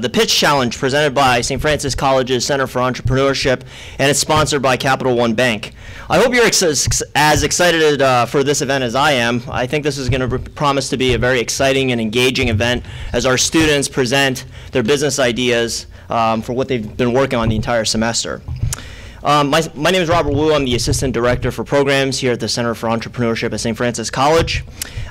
The Pitch Challenge presented by St. Francis College's Center for Entrepreneurship, and it's sponsored by Capital One Bank. I hope you're as excited for this event as I am. I think this is going to promise to be a very exciting and engaging event as our students present their business ideas for what they've been working on the entire semester. My name is Robert Wu. I'm the Assistant Director for Programs here at the Center for Entrepreneurship at St. Francis College.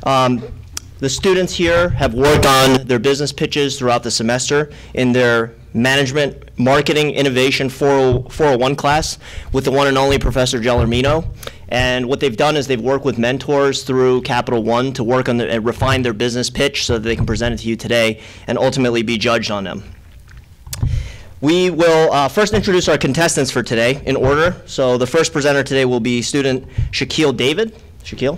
The students here have worked on their business pitches throughout the semester in their Management, Marketing, Innovation 401 class with the one and only Professor Gellermino. And what they've done is they've worked with mentors through Capital One to work on and refine their business pitch so that they can present it to you today and ultimately be judged on them. We will first introduce our contestants for today in order. So the first presenter today will be student Shaquille David. Shaquille.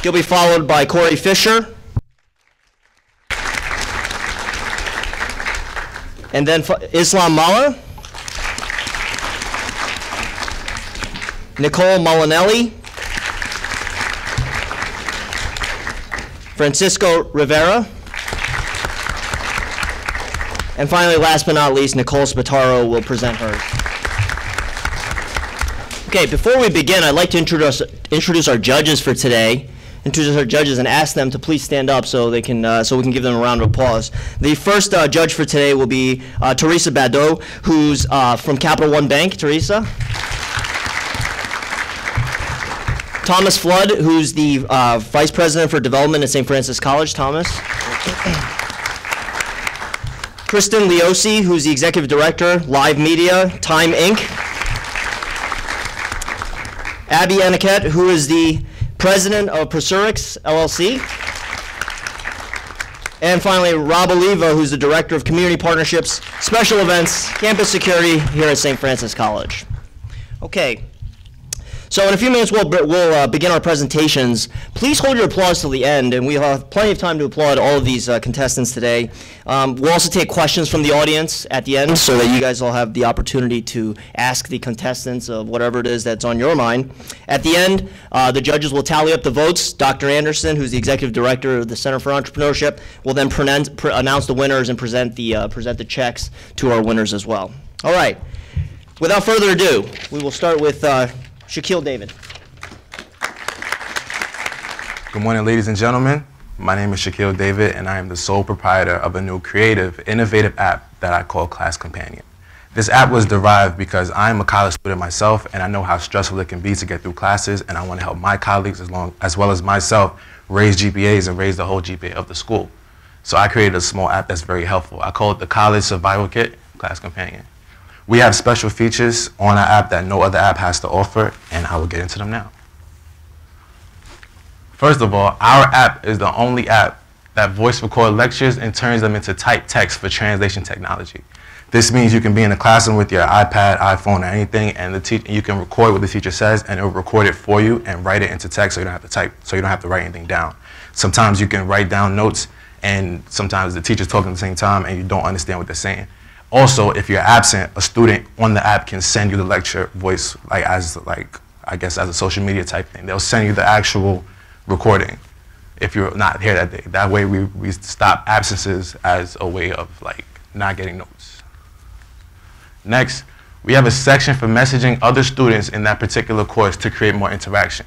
He'll be followed by Corey Fisher. And then Islam Mala. Nicole Molinelli. Francisco Rivera. And finally, last but not least, Nicole Spataro will present hers. Okay, before we begin, I'd like to introduce our judges for today. Introduce our judges and ask them to please stand up so they can so we can give them a round of applause. The first judge for today will be Teresa Badeau, who's from Capital One Bank. Teresa. Thomas Flood, who's the Vice President for Development at St. Francis College. Thomas. Kristen Leoce, who's the Executive Director, Live Media, Time Inc. Abhi Anuket, who is the President of Persurix, LLC. And finally, Rob Oliva, who's the Director of Community Partnerships, Special Events, Campus Security here at St. Francis College. Okay. So in a few minutes, we'll begin our presentations. Please hold your applause till the end, and we'll have plenty of time to applaud all of these contestants today. We'll also take questions from the audience at the end so that you guys all have the opportunity to ask the contestants of whatever it is that's on your mind. At the end, the judges will tally up the votes. Dr. Anderson, who's the Executive Director of the Center for Entrepreneurship, will then announce the winners and present the checks to our winners as well. All right. Without further ado, we will start with Shaquille David. Good morning, ladies and gentlemen. My name is Shaquille David, and I am the sole proprietor of a new creative, innovative app that I call Class Companion. This app was derived because I am a college student myself, and I know how stressful it can be to get through classes, and I want to help my colleagues as well as myself raise GPAs and raise the whole GPA of the school. So I created a small app that's very helpful. I call it the College Survival Kit, Class Companion. We have special features on our app that no other app has to offer, and I will get into them now. First of all, our app is the only app that voice record lectures and turns them into typed text for translation technology. This means you can be in a classroom with your iPad, iPhone, or anything, and you can record what the teacher says, and it will record it for you and write it into text so you don't have to type, so you don't have to write anything down. Sometimes you can write down notes, and sometimes the teacher's talking at the same time, and you don't understand what they're saying. Also, if you're absent, a student on the app can send you the lecture voice, I guess as a social media type thing. They'll send you the actual recording if you're not here that day. That way we stop absences as a way of not getting notes. Next, we have a section for messaging other students in that particular course to create more interaction.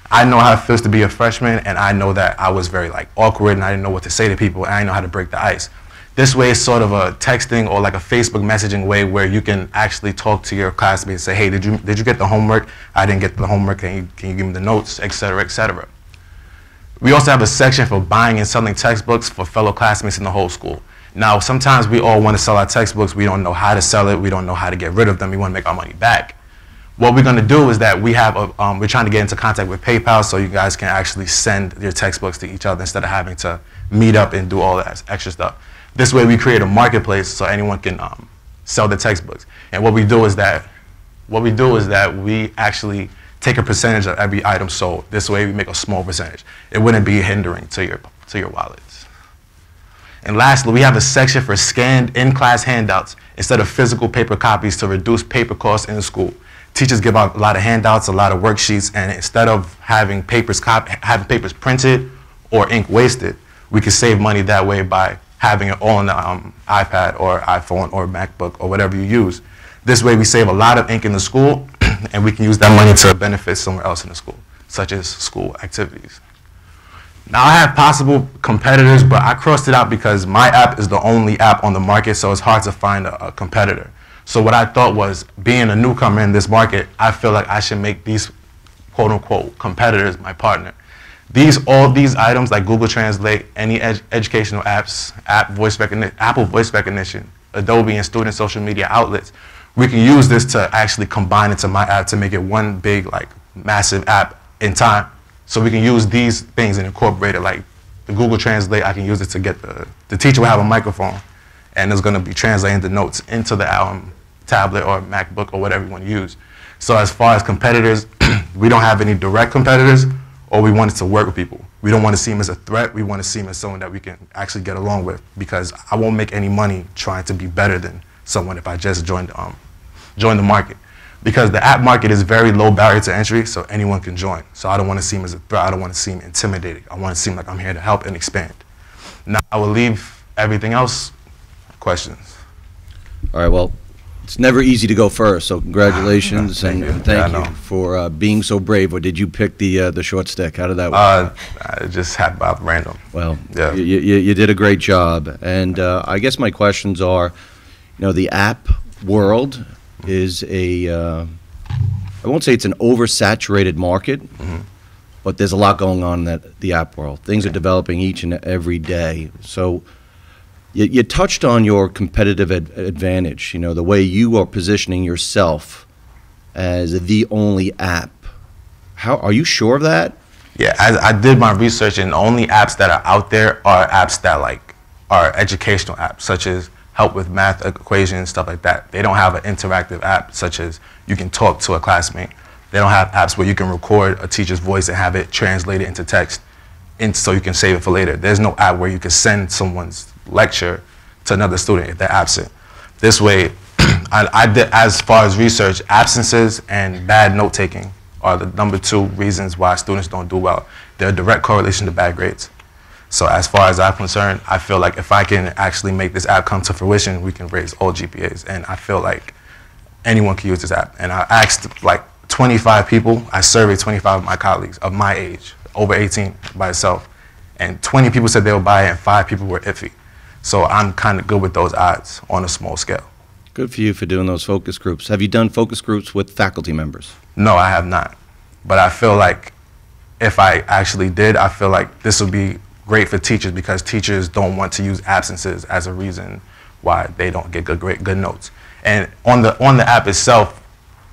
I know how it feels to be a freshman, and I know that I was very awkward and I didn't know what to say to people, and I didn't know how to break the ice. This way is sort of a texting or like a Facebook messaging way where you can actually talk to your classmates and say, hey, did you get the homework? I didn't get the homework. Can you give me the notes, et cetera, et cetera. We also have a section for buying and selling textbooks for fellow classmates in the whole school. Now, sometimes we all want to sell our textbooks. We don't know how to sell it. We don't know how to get rid of them. We want to make our money back. What we're going to do is that we're trying to get into contact with PayPal so you guys can actually send your textbooks to each other instead of having to meet up and do all that extra stuff. This way we create a marketplace so anyone can sell the textbooks. And what we do is that we actually take a percentage of every item sold. This way we make a small percentage. It wouldn't be hindering to your wallets. And lastly, we have a section for scanned in-class handouts instead of physical paper copies to reduce paper costs in the school. Teachers give out a lot of handouts, a lot of worksheets, and instead of having papers printed or ink wasted, we could save money that way by having it all on the iPad or iPhone or MacBook or whatever you use. This way we save a lot of ink in the school and we can use that money to benefit somewhere else in the school, such as school activities. Now I have possible competitors, but I crossed it out because my app is the only app on the market, so it's hard to find a competitor. So what I thought was, being a newcomer in this market, I feel like I should make these quote-unquote competitors my partner. All these items like Google Translate, any educational apps, Apple voice recognition, Adobe and student social media outlets, we can use this to actually combine into my app to make it one big, like, massive app in time. So we can use these things and incorporate it, like the Google Translate. I can use it to get the teacher will have a microphone, and it's going to be translating the notes into the tablet or MacBook or whatever you want to use. So as far as competitors, we don't have any direct competitors, or we want it to work with people. We don't want to see them as a threat. We want to see them as someone that we can actually get along with, because I won't make any money trying to be better than someone if I just join the market. Because the app market is very low barrier to entry, so anyone can join. So I don't want to seem as a threat. I don't want to seem intimidating. I want to seem like I'm here to help and expand. Now I will leave everything else. Questions? All right, well, it's never easy to go first, so congratulations Thank you. and thank Yeah, you for being so brave. Or did you pick the short stick? How did that work? It just happened by random. Well, yeah. you did a great job. And I guess my questions are, the app world is I won't say it's an oversaturated market, but there's a lot going on in the app world. Things are developing each and every day. So you touched on your competitive advantage, the way you are positioning yourself as the only app. Are you sure of that? Yeah, I did my research, and the only apps that are out there are apps that are educational apps, such as help with math equations, stuff like that. They don't have an interactive app, such as you can talk to a classmate. They don't have apps where you can record a teacher's voice and have it translated into text, so you can save it for later. There's no app where you can send someone's lecture to another student if they're absent. This way, I did, as far as research, absences and bad note-taking are the #2 reasons why students don't do well. They're a direct correlation to bad grades. So as far as I'm concerned, I feel like if I can actually make this app come to fruition, we can raise all GPAs. And I feel like anyone can use this app. And I asked like 25 people, I surveyed 25 of my colleagues of my age, over 18 by itself. And 20 people said they would buy it, and 5 people were iffy. So I'm kind of good with those odds on a small scale. Good for you for doing those focus groups. Have you done focus groups with faculty members? No, I have not. But I feel like if I actually did, I feel like this would be great for teachers, because teachers don't want to use absences as a reason why they don't get good notes. And on the app itself,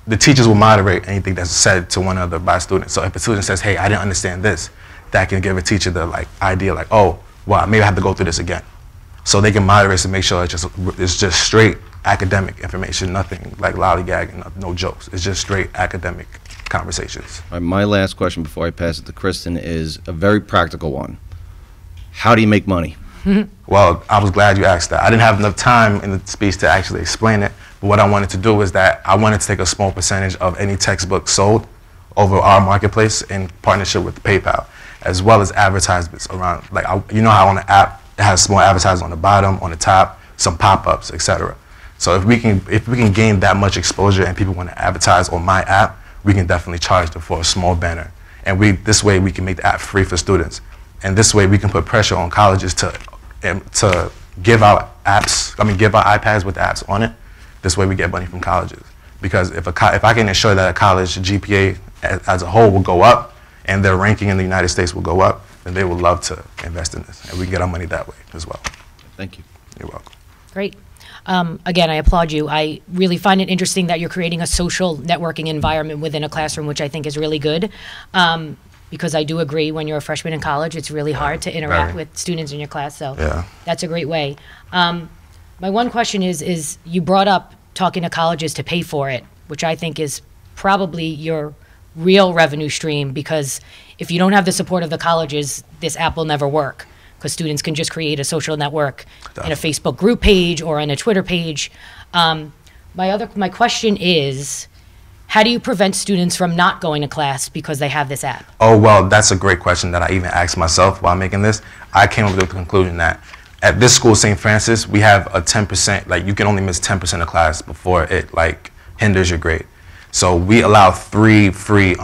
the teachers will moderate anything that's said to one another by students. So if a student says, hey, I didn't understand this, that can give a teacher the idea oh, well, maybe I have to go through this again. So they can moderate to make sure it's just straight academic information, nothing like lollygagging, no jokes. It's just straight academic conversations. All right, my last question before I pass it to Kristen is a very practical one. How do you make money? Well, I was glad you asked that. I didn't have enough time in the speech to actually explain it, but what I wanted to do was that I wanted to take a small percentage of any textbook sold over our marketplace in partnership with PayPal, as well as advertisements around, you know how on the app it has small advertisements on the bottom, on the top, some pop-ups, etc. So if we can gain that much exposure and people want to advertise on my app, we can definitely charge them for a small banner. And this way we can make the app free for students. And this way we can put pressure on colleges to give out apps, give out iPads with apps on it. This way we get money from colleges. Because if I can ensure that a college GPA as a whole will go up and their ranking in the United States will go up, then they would love to invest in this. And we can get our money that way as well. Thank you. You're welcome. Great. Again, I applaud you. I really find it interesting that you're creating a social networking environment within a classroom, which I think is really good. Because I do agree, when you're a freshman in college, it's really hard to interact with students in your class. So that's a great way. My one question is you brought up talking to colleges to pay for it, which I think is probably your real revenue stream, because if you don't have the support of the colleges, this app will never work, because students can just create a social network in a Facebook group page or on a Twitter page. My question is, how do you prevent students from not going to class because they have this app? Oh, well, that's a great question that I even asked myself while making this. I came up with the conclusion that at this school, St. Francis, we have a 10%, like you can only miss 10% of class before it like hinders your grade. So we allow 3 free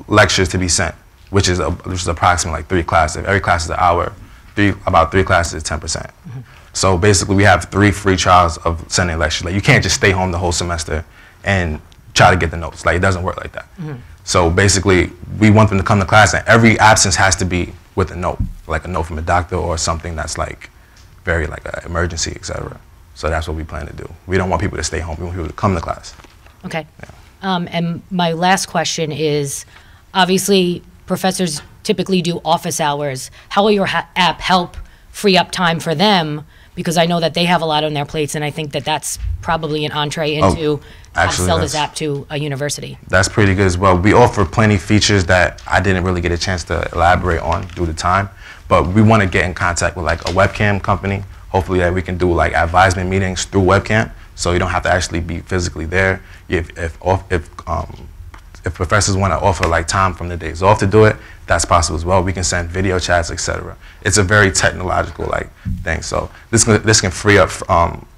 lectures to be sent, which is approximately like 3 classes. If every class is an hour, about 3 classes is 10%. So basically we have 3 free trials of sending lectures. Like you can't just stay home the whole semester and try to get the notes. Like it doesn't work like that. So basically we want them to come to class and every absence has to be with a note, like a note from a doctor or something that's like very like an emergency, etc. So that's what we plan to do. We don't want people to stay home. We want people to come to class. Okay. Yeah. And my last question is, obviously professors typically do office hours. How will your app help free up time for them? Because I know that they have a lot on their plates, and I think that that's probably an entree into how to sell this app to a university. That's pretty good as well. We offer plenty of features that I didn't really get a chance to elaborate on due to time, but we want to get in contact with like a webcam company. Hopefully that we can do like advisement meetings through webcam, so you don't have to actually be physically there. If professors want to offer like time from the days off to do it, that's possible as well. We can send video chats, etc. It's a very technological like thing. So this can free up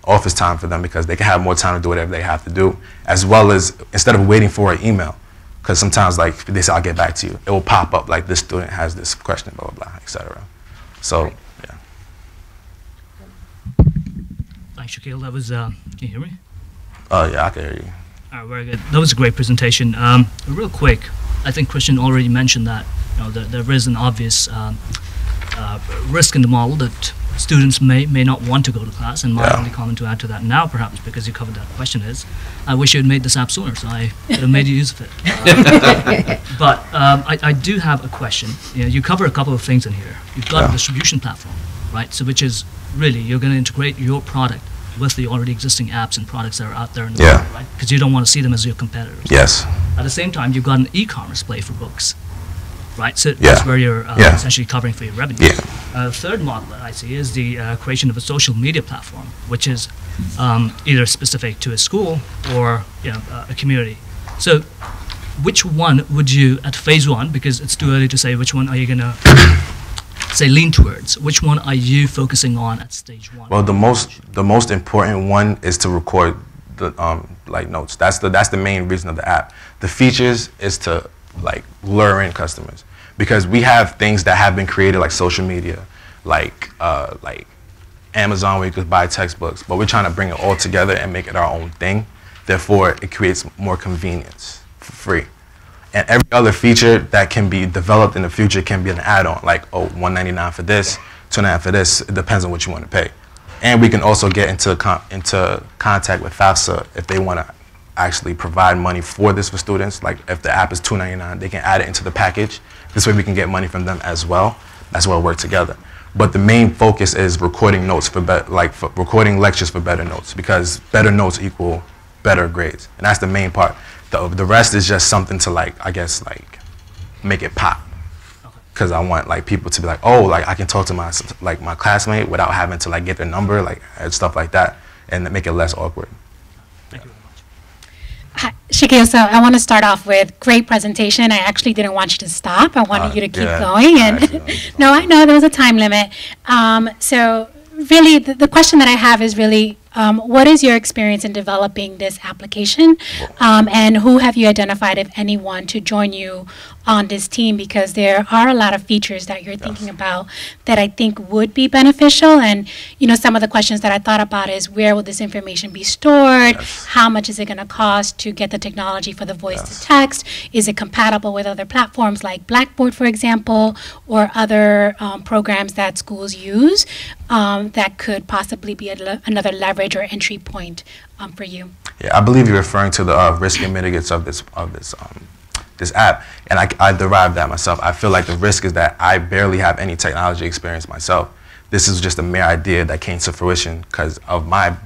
office time for them because they can have more time to do whatever they have to do, as well as instead of waiting for an email, because sometimes like they say I'll get back to you, it will pop up like this student has this question, blah blah blah, etc. So yeah. Thanks, Shaquille. That was. Can you hear me? Oh yeah, I can hear you. All right, very good. That was a great presentation. Real quick, I think Kristen already mentioned that there is an obvious risk in the model that students may not want to go to class. And my only comment to add to that now, perhaps because you covered that question, is I wish you had made this app sooner, so I could have made use of it. But I do have a question. You cover a couple of things in here. You've got a distribution platform, right? So which is really you're going to integrate your product with the already existing apps and products that are out there in the world, right? Because you don't want to see them as your competitors. Yes. At the same time, you've got an e-commerce play for books, right? So that's where you're essentially covering for your revenue. The third model that I see is the creation of a social media platform, which is either specific to a school or a community. So which one would you, at phase 1, because it's too early to say which one are you going to say lean towards, which one are you focusing on at stage 1? Well, the most important one is to record the like notes. That's the main reason of the app. The features is to like lure in customers, because we have things that have been created like social media, like Amazon where you could buy textbooks, but we're trying to bring it all together and make it our own thing. Therefore, it creates more convenience for free. And every other feature that can be developed in the future can be an add-on, like $199 for this, $299 for this. It depends on what you want to pay. And we can also get into contact with FAFSA if they want to actually provide money for this for students. Like if the app is $299, they can add it into the package. This way we can get money from them as well. That's why we work together. But the main focus is recording notes for recording lectures for better notes, because better notes equal better grades, and that's the main part. The rest is just something to I guess make it pop, because I want people to be like, oh, I can talk to my classmate without having to get their number, and stuff like that, and make it less awkward. Thank you very much. Hi, Shaquille, so I want to start off with great presentation. I actually didn't want you to stop. I wanted you to keep going. And no, I know there was a time limit. So really, the question that I have is really, what is your experience in developing this application, and who have you identified, if anyone, to join you on this team? Because there are a lot of features that you're thinking about that I think would be beneficial. And some of the questions that I thought about is, where will this information be stored? How much is it going to cost to get the technology for the voice to text? Is it compatible with other platforms like Blackboard, for example, or other programs that schools use that could possibly be another leverage or entry point for you? Yeah, I believe you're referring to the risk and mitigates of this app, and I derived that myself. I feel like the risk is that I barely have any technology experience myself. This is just a mere idea that came to fruition because of my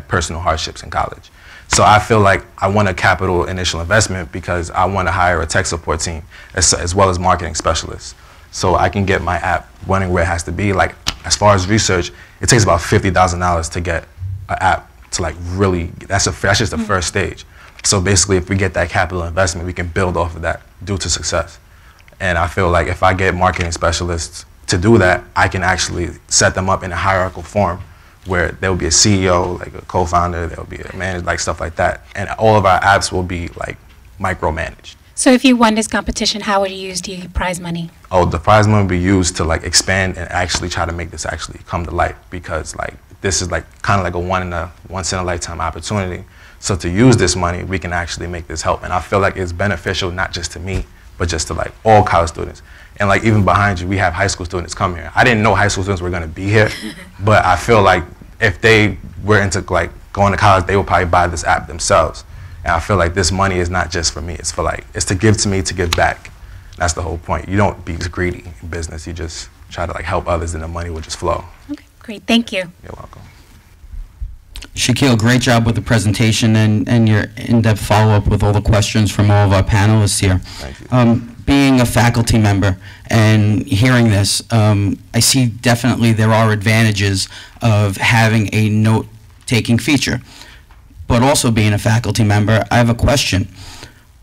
personal hardships in college. So I feel like I want a capital initial investment because I want to hire a tech support team as well as marketing specialists, so I can get my app running where it has to be. As far as research, it takes about $50,000 to get an app to really. That's just the first stage. So basically, if we get that capital investment, we can build off of that due to success. And I feel like if I get marketing specialists to do that, I can actually set them up in a hierarchical form where there will be a CEO, like a co-founder, there will be a manager, like stuff like that. And all of our apps will be like micromanaged. So if you won this competition, how would you use the prize money? Oh, the prize money will be used to like expand and actually try to make this actually come to light, because like this is like kind of like a once in a lifetime opportunity. So to use this money, we can actually make this help. And I feel like it's beneficial not just to me, but just to like all college students. And like even behind you, we have high school students come here. I didn't know high school students were gonna be here, but I feel like if they were into like going to college, they would probably buy this app themselves. And I feel like this money is not just for me, it's for like, it's to give to me to give back. That's the whole point. You don't be greedy in business, you just try to like help others and the money will just flow. Okay, great, thank you. You're welcome. Shaquille, great job with the presentation and your in-depth follow-up with all the questions from all of our panelists here. Thank you. Being a faculty member and hearing this, I see definitely there are advantages of having a note-taking feature. But also being a faculty member, I have a question.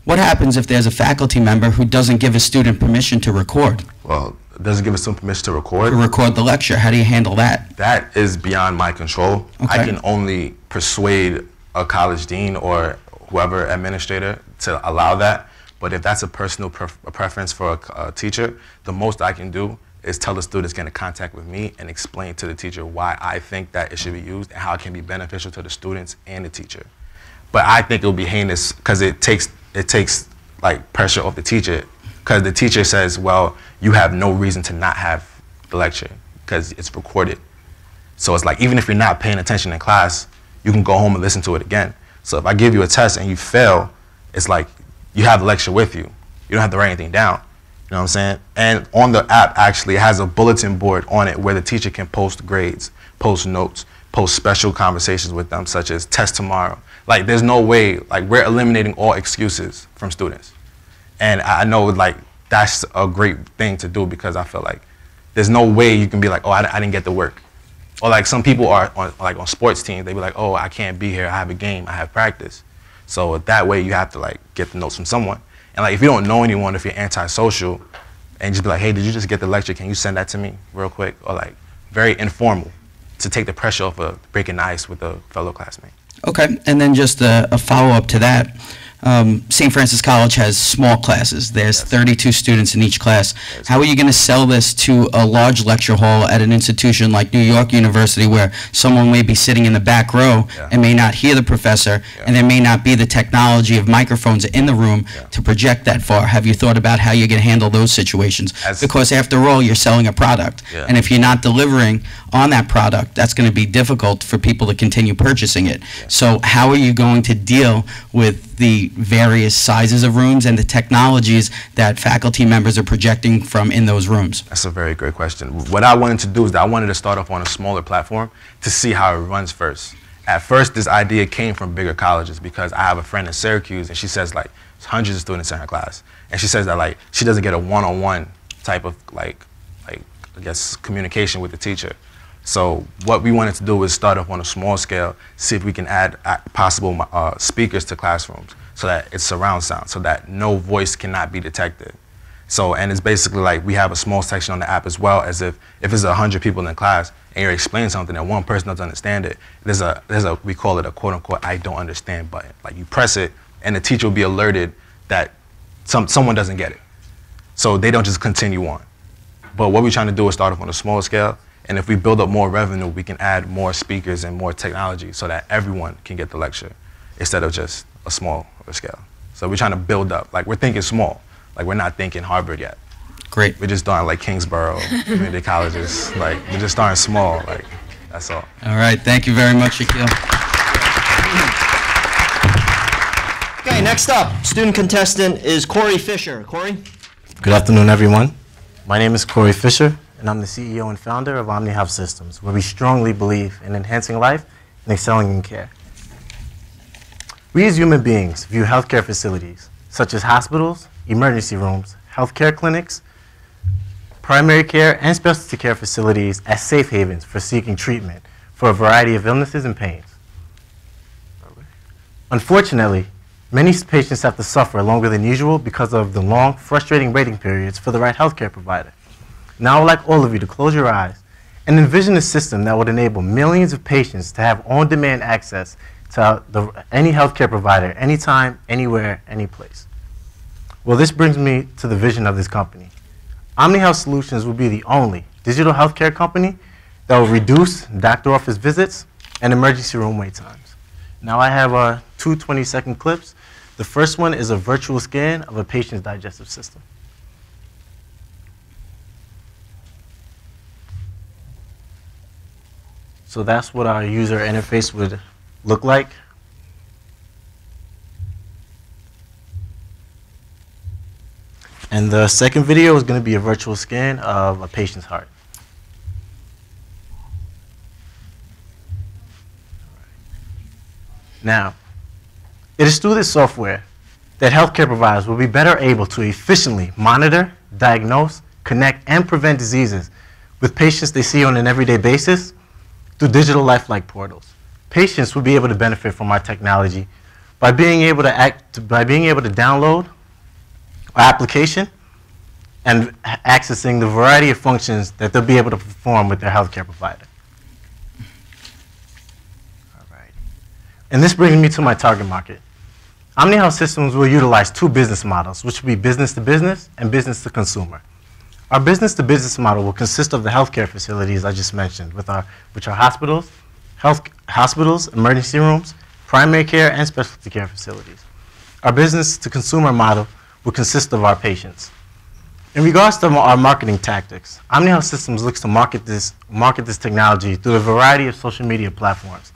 What happens if there's a faculty member who doesn't give a student permission to record? Well, it doesn't give us some permission to record. To record the lecture, how do you handle that? That is beyond my control. Okay. I can only persuade a college dean or whoever administrator to allow that. But if that's a personal preference for a teacher, the most I can do is tell the students get in contact with me and explain to the teacher why I think that it should be used and how it can be beneficial to the students and the teacher. But I think it will be heinous because it takes like pressure off the teacher, because the teacher says, well, you have no reason to not have the lecture because it's recorded. So it's like, even if you're not paying attention in class, you can go home and listen to it again. So if I give you a test and you fail, it's like you have the lecture with you. You don't have to write anything down. You know what I'm saying? And on the app, actually, it has a bulletin board on it where the teacher can post grades, post notes, post special conversations with them, such as test tomorrow. Like, there's no way, like, we're eliminating all excuses from students. And I know, like, that's a great thing to do, because I feel like there's no way you can be like, oh, I didn't get the work. Or like some people are on sports teams, they be like, oh, I can't be here, I have a game, I have practice. So that way you have to like get the notes from someone. And like if you don't know anyone, if you're antisocial, and just be like, hey, did you just get the lecture? Can you send that to me real quick? Or like very informal to take the pressure off of breaking the ice with a fellow classmate. Okay, and then just a follow-up to that. St. Francis College has small classes. There's 32 students in each class. How are you going to sell this to a large lecture hall at an institution like New York University, where someone may be sitting in the back row and may not hear the professor, and there may not be the technology of microphones in the room to project that far? Have you thought about how you're going to handle those situations? Because after all, you're selling a product, and if you're not delivering on that product, that's going to be difficult for people to continue purchasing it. So how are you going to deal with the various sizes of rooms and the technologies that faculty members are projecting from in those rooms? That's a very great question. What I wanted to do is that I wanted to start off on a smaller platform to see how it runs first. At first, this idea came from bigger colleges, because I have a friend in Syracuse, and she says like hundreds of students in her class, and she says that like she doesn't get a one-on-one type of like I guess communication with the teacher. So what we wanted to do was start off on a small scale, see if we can add possible speakers to classrooms, so that it's surround sound, so that no voice cannot be detected. So, and it's basically like we have a small section on the app as well, as if it's 100 people in class and you're explaining something and one person doesn't understand it, there's a we call it a quote unquote I don't understand button. Like you press it and the teacher will be alerted that someone doesn't get it. So they don't just continue on. But what we're trying to do is start off on a smaller scale. And if we build up more revenue, we can add more speakers and more technology so that everyone can get the lecture instead of just a smaller scale. So we're trying to build up. Like, we're thinking small. Like, we're not thinking Harvard yet. Great. We're just starting like Kingsborough, community colleges. Like, we're just starting small. Like, that's all. All right. Thank you very much, Shaquille. Okay, next up, student contestant is Corey Fisher. Corey? Good afternoon, everyone. My name is Corey Fisher, and I'm the CEO and founder of Omni Health Systems, where we strongly believe in enhancing life and excelling in care. We as human beings view healthcare facilities, such as hospitals, emergency rooms, healthcare clinics, primary care, and specialty care facilities as safe havens for seeking treatment for a variety of illnesses and pains. Unfortunately, Many patients have to suffer longer than usual because of the long, frustrating waiting periods for the right healthcare provider. Now I would like all of you to close your eyes and envision a system that would enable millions of patients to have on-demand access to any healthcare provider, anytime, anywhere, any place. Well, this brings me to the vision of this company. OmniHealth Solutions will be the only digital healthcare company that will reduce doctor office visits and emergency room wait times. Now I have two 20-second clips. The first one is a virtual scan of a patient's digestive system. So that's what our user interface would look like. And the second video is going to be a virtual scan of a patient's heart. Now, it is through this software that healthcare providers will be better able to efficiently monitor, diagnose, connect, and prevent diseases with patients they see on an everyday basis through digital lifelike portals. Patients will be able to benefit from our technology by being able to download our application and accessing the variety of functions that they'll be able to perform with their healthcare provider. All right. And this brings me to my target market. OmniHealth Systems will utilize two business models, which will be business to business and business to consumer. Our business to business model will consist of the healthcare facilities I just mentioned, which are hospitals, hospitals, emergency rooms, primary care, and specialty care facilities. Our business to consumer model will consist of our patients. In regards to our marketing tactics, OmniHealth Systems looks to market this technology through a variety of social media platforms,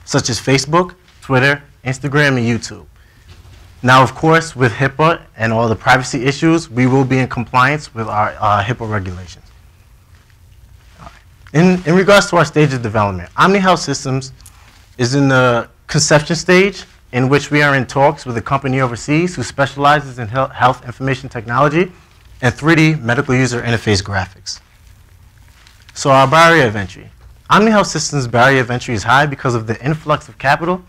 such as Facebook, Twitter, Instagram, and YouTube. Now, of course, with HIPAA and all the privacy issues, we will be in compliance with our HIPAA regulations. In regards to our stage of development, OmniHealth Systems is in the conception stage, in which we are in talks with a company overseas who specializes in health information technology and 3D medical user interface graphics. So our barrier of entry. OmniHealth Systems' barrier of entry is high because of the influx of capital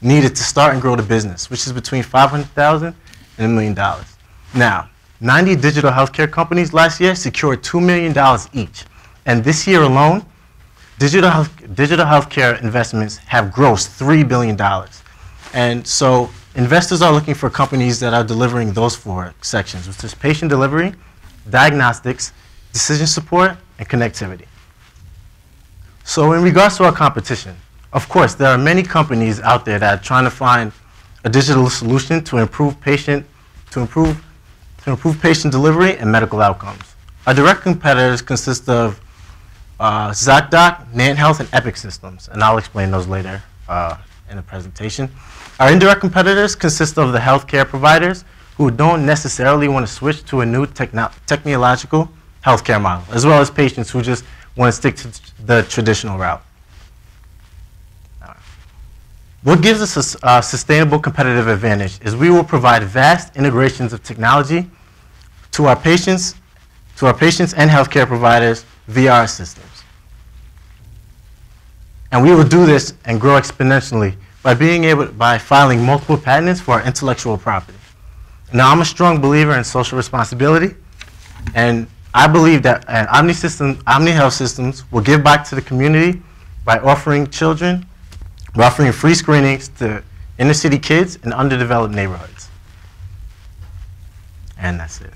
needed to start and grow the business, which is between $500,000 and $1 million. Now, 90 digital healthcare companies last year secured $2 million each. And this year alone, digital healthcare investments have grossed $3 billion. And so investors are looking for companies that are delivering those four sections, which is patient delivery, diagnostics, decision support, and connectivity. So in regards to our competition, of course, there are many companies out there that are trying to find a digital solution to improve patient delivery and medical outcomes. Our direct competitors consist of ZocDoc, NantHealth, and Epic Systems, and I'll explain those later in the presentation. Our indirect competitors consist of the healthcare providers who don't necessarily want to switch to a new technological healthcare model, as well as patients who just want to stick to the traditional route. What gives us a sustainable competitive advantage is we will provide vast integrations of technology to our patients and healthcare providers via our systems. And we will do this and grow exponentially by filing multiple patents for our intellectual property. Now, I'm a strong believer in social responsibility, and I believe that OmniHealth Systems will give back to the community by offering free screenings to inner city kids in underdeveloped neighborhoods. And that's it.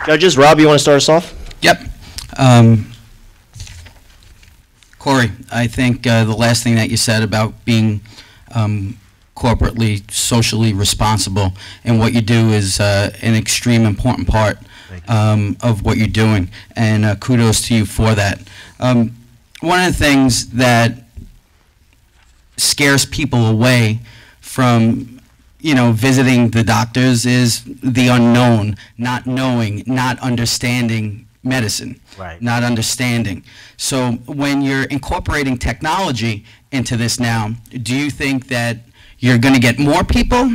Judges, Rob, you want to start us off? Yep. Corey, I think the last thing that you said about being corporately, socially responsible and what you do is an extreme important part of what you're doing, and kudos to you for that. One of the things that scares people away from visiting the doctors is the unknown, not knowing, not understanding medicine, not understanding. So when you're incorporating technology into this now, do you think that you're going to get more people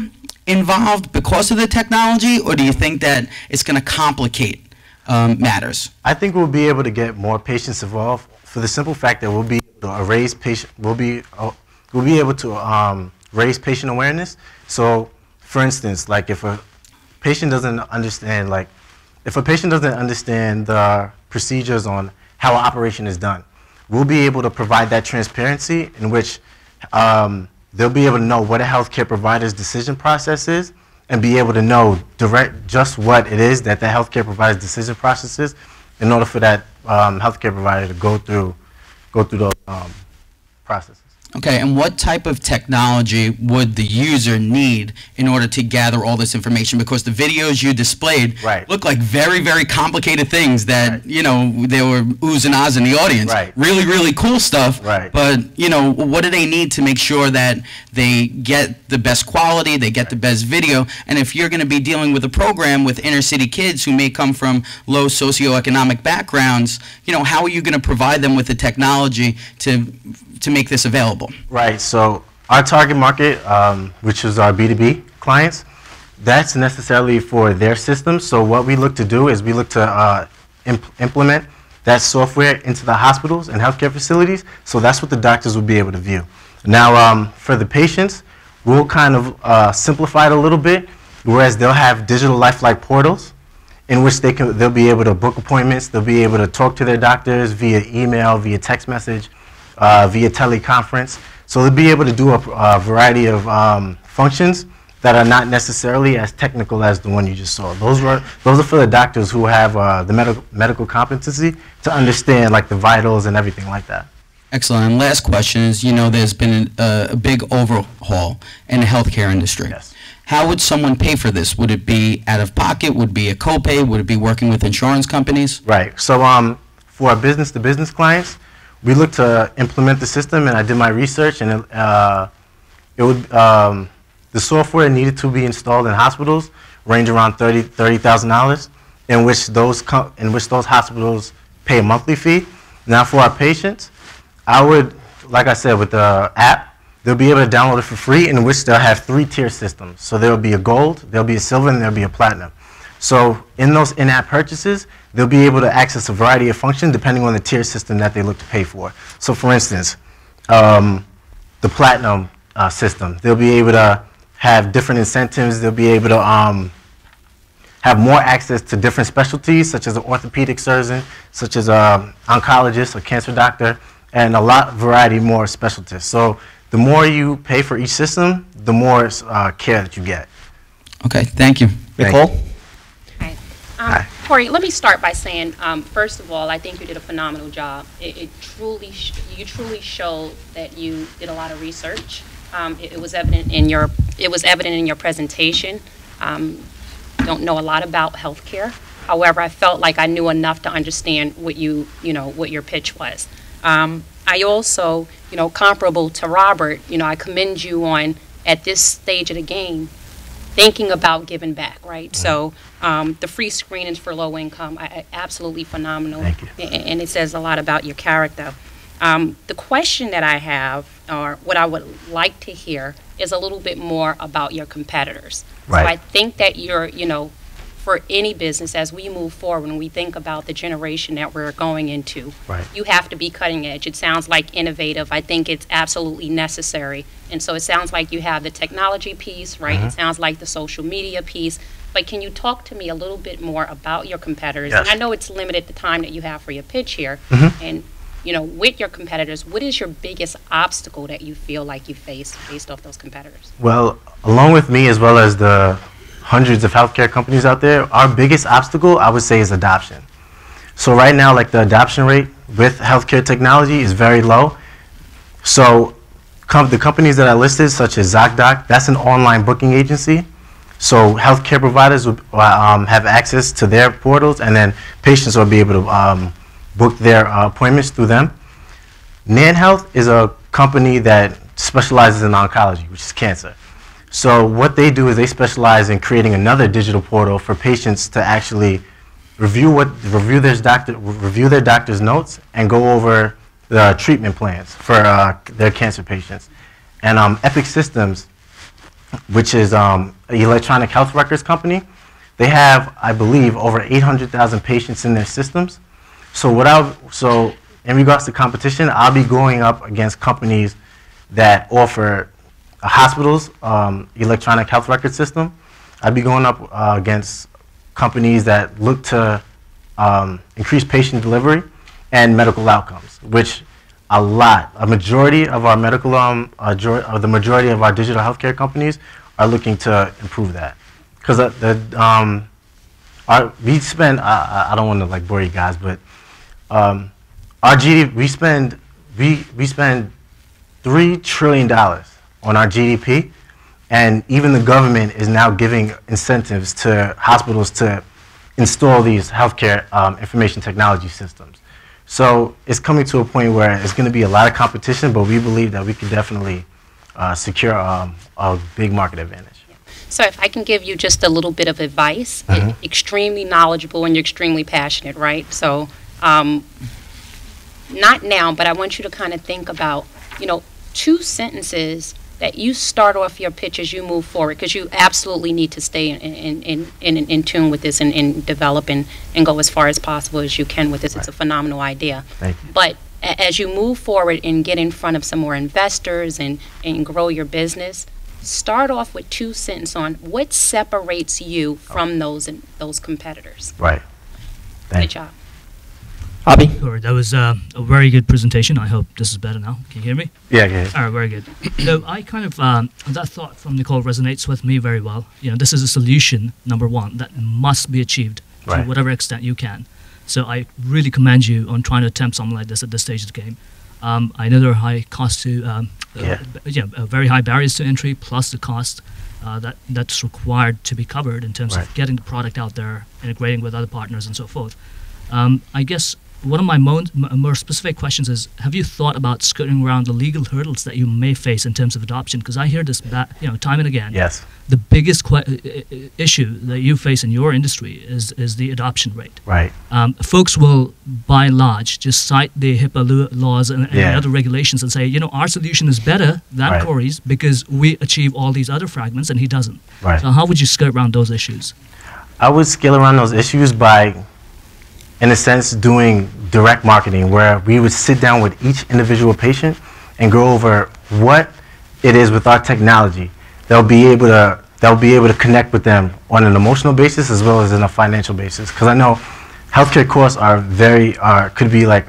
involved because of the technology, or do you think that it's going to complicate matters? I think we'll be able to get more patients involved for the simple fact that we'll be to raise patient. We'll be able to raise patient awareness. So, for instance, like if a patient doesn't understand, the procedures on how an operation is done, we'll be able to provide that transparency in which they'll be able to know what a healthcare provider's decision process is and be able to know just what it is that the healthcare provider's decision process is in order for that healthcare provider to go through those processes. Okay, and what type of technology would the user need in order to gather all this information? Because the videos you displayed look like very, very complicated things that, you know, there were oohs and ahs in the audience. Really, really cool stuff. But, you know, what do they need to make sure that they get the best quality, they get the best video? And if you're going to be dealing with a program with inner city kids who may come from low socioeconomic backgrounds, you know, how are you going to provide them with the technology to make this available? Right, so our target market, which is our B2B clients, that's necessarily for their systems. So what we look to do is we look to implement that software into the hospitals and healthcare facilities. So that's what the doctors will be able to view. Now, for the patients, we'll kind of simplify it a little bit, whereas they'll have digital lifelike portals in which they'll be able to book appointments, they'll be able to talk to their doctors via email, via text message, via teleconference. So they'll be able to do a variety of functions that are not necessarily as technical as the one you just saw. Those are for the doctors who have the medical competency to understand like the vitals and everything like that. Excellent. And last question is, you know, there's been a big overhaul in the healthcare industry. Yes. How would someone pay for this? Would it be out of pocket? Would it be a copay? Would it be working with insurance companies? Right. So for our business-to-business clients, we look to implement the system, and I did my research, and the software needed to be installed in hospitals, range around $30,000, in which those hospitals pay a monthly fee. Now for our patients, like I said, with the app, they'll be able to download it for free, in which they'll have 3-tier systems. So there'll be a gold, there'll be a silver, and there'll be a platinum. So in those in-app purchases, they'll be able to access a variety of functions depending on the tier system that they look to pay for. So for instance, the platinum system, they'll be able to have different incentives. They'll be able to have more access to different specialties, such as an orthopedic surgeon, such as an oncologist, a cancer doctor, and a variety more specialties. So the more you pay for each system, the more care that you get. Okay, thank you. Nicole? Hi. Corey, let me start by saying, first of all, I think you did a phenomenal job. You truly showed that you did a lot of research. It was evident in your presentation. Don't know a lot about healthcare. However, I felt like I knew enough to understand what what your pitch was. I also, comparable to Robert, I commend you on at this stage of the game, thinking about giving back, right? So the free screenings for low income, absolutely phenomenal. Thank you. And it says a lot about your character. The question that I have, or what I would like to hear, is a little bit more about your competitors. Right. So I think that you're, for any business, as we move forward and we think about the generation that we're going into, right, you have to be cutting edge. It sounds like innovative. I think it's absolutely necessary. And so it sounds like you have the technology piece, right? Mm-hmm. It sounds like the social media piece. But can you talk to me a little bit more about your competitors? Yes. And I know it's limited the time that you have for your pitch here. Mm-hmm. And with your competitors, what is your biggest obstacle that you feel like you face based off those competitors? Well, along with me, as well as the hundreds of healthcare companies out there, our biggest obstacle, I would say, is adoption. So right now, like, the adoption rate with healthcare technology is very low. So the companies that I listed, such as ZocDoc, that's an online booking agency. So healthcare providers will have access to their portals, and then patients will be able to book their appointments through them. NanHealth is a company that specializes in oncology, which is cancer. So what they do is they specialize in creating another digital portal for patients to actually review their doctor's notes and go over the treatment plans for their cancer patients. And Epic Systems, which is an electronic health records company, they have, I believe, over 800,000 patients in their systems. So in regards to competition, I'll be going up against companies that offer hospitals, electronic health record system. I'd be going up against companies that look to increase patient delivery and medical outcomes, which a majority of our medical, the majority of our digital healthcare companies are looking to improve that. Because we spend, I don't want to like bore you guys, but our GDP, we spend $3 trillion on our GDP, and even the government is now giving incentives to hospitals to install these healthcare information technology systems. So it's coming to a point where it's going to be a lot of competition, but we believe that we can definitely secure a big market advantage. So if I can give you just a little bit of advice, extremely knowledgeable and you're extremely passionate, right? So not now, but I want you to kind of think about, 2 sentences that you start off your pitch as you move forward, because you absolutely need to stay in tune with this and develop and go as far as possible as you can with this. Right. It's a phenomenal idea. Thank you. But as you move forward and get in front of some more investors and grow your business, start off with 2 sentences on what separates you from those competitors. Right. Good job. Abhi? Sure, that was a very good presentation. I hope this is better now. Can you hear me? Yeah, good. All right, very good. So I kind of, that thought from Nicole resonates with me very well. This is a solution, number one, that must be achieved to whatever extent you can. So I really commend you on trying to attempt something like this at this stage of the game. I know there are high costs to, very high barriers to entry, plus the cost that's required to be covered in terms of getting the product out there, integrating with other partners and so forth. I guess one of my more specific questions is, have you thought about skirting around the legal hurdles that you may face in terms of adoption? Because I hear this time and again. Yes. The biggest issue that you face in your industry is the adoption rate. Right. Folks will, by and large, just cite the HIPAA laws and other regulations and say, our solution is better than Corey's because we achieve all these other fragments and he doesn't. Right. So how would you skirt around those issues? I would scale around those issues by, in a sense, doing direct marketing, where we would sit down with each individual patient and go over what it is with our technology that'll be able to connect with them on an emotional basis as well as in a financial basis. Because I know healthcare costs are could be like,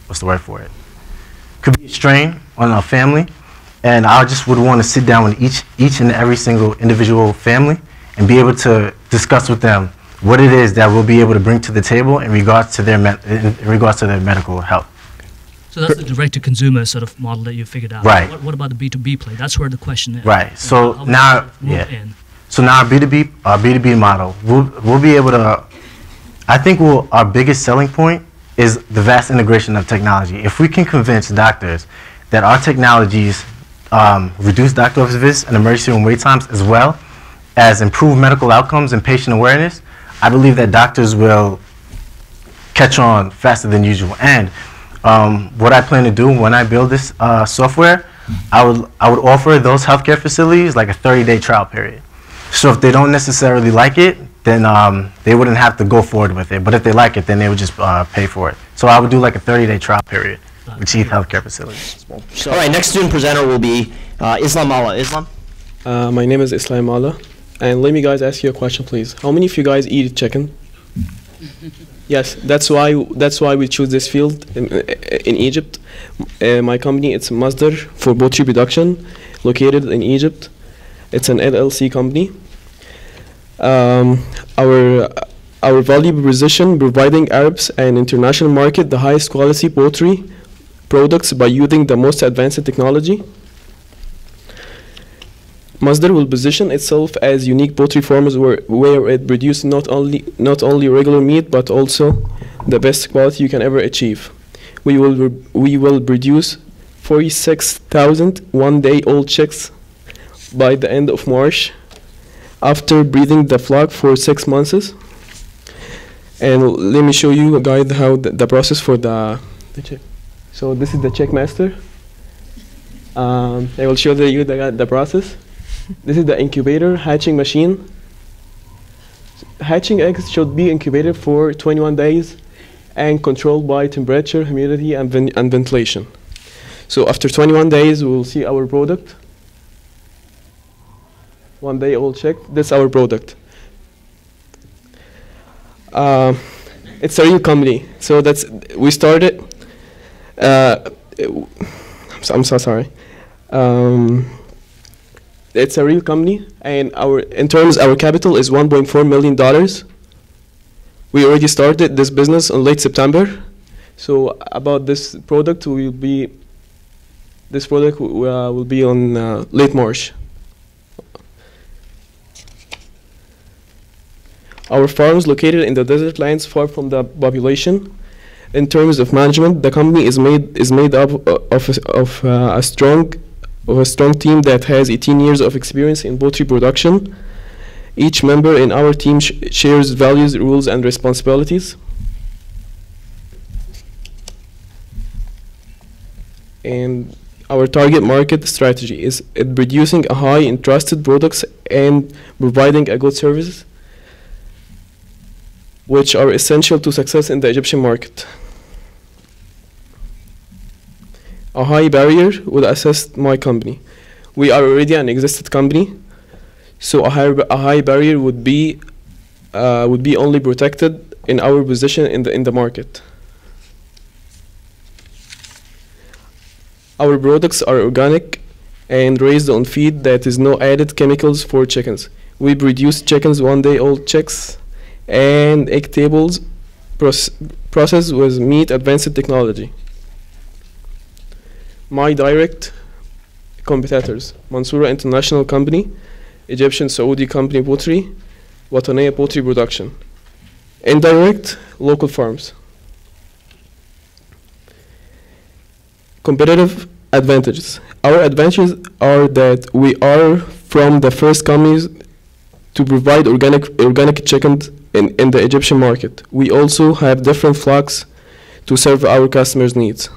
what's the word for it? Could be a strain on a family, and I just would want to sit down with each and every single individual family and be able to discuss with them what it is that we'll be able to bring to the table in regards to their medical health. So that's the direct-to-consumer sort of model that you figured out. Right. What about the B2B play? That's where the question is. Right. So now, So now our B2B model, we'll be able to. I think our biggest selling point is the vast integration of technology. If we can convince doctors that our technologies reduce doctor office visits and emergency room wait times, as well as improve medical outcomes and patient awareness, I believe that doctors will catch on faster than usual. And what I plan to do when I build this software, I would offer those healthcare facilities like a 30-day trial period. So if they don't necessarily like it, then they wouldn't have to go forward with it. But if they like it, then they would just pay for it. So I would do like a 30-day trial period with each healthcare facility. So, all right, next student presenter will be Islam Allah. Islam? My name is Islam Allah. And let me guys ask you a question, please. How many of you guys eat chicken? Yes, that's why we choose this field in Egypt. My company, it's Masdar for Poultry Production, located in Egypt. It's an LLC company. Our value proposition, providing Arabs and international market the highest quality poultry products by using the most advanced technology. Masdar will position itself as unique poultry farms where it produces not only regular meat but also the best quality you can ever achieve. We will produce 46,000 one-day-old chicks by the end of March, after breeding the flock for 6 months. And let me show you, guys, how the process for the chick. So this is the chick master. I will show you the process. This is the incubator hatching machine. Hatching eggs should be incubated for 21 days and controlled by temperature, humidity, and ventilation. So after 21 days, we will see our product. 1 day all checked. That's our product. It's a real company. So we started. I'm so sorry. It's a real company, and in terms our capital is $1.4 million. We already started this business in late September. So about this product will be on late March. Our farm is located in the desert lands far from the population. In terms of management, the company is made up of a strong team that has 18 years of experience in poultry production. Each member in our team shares values, rules, and responsibilities. And our target market strategy is producing a high and trusted products and providing a good service, which are essential to success in the Egyptian market. A high barrier would assist my company. We are already an existing company, so a high barrier would be only protected in our position in the market. Our products are organic and raised on feed that is no added chemicals for chickens. We produce chickens 1 day old chicks and egg tables processed with meat advanced technology. My direct competitors: Mansoura International Company, Egyptian Saudi Company Poultry, Wataniya Poultry Production. Indirect, local farms. Competitive advantages. Our advantages are that we are from the first companies to provide organic chicken in the Egyptian market. We also have different flocks to serve our customers' needs.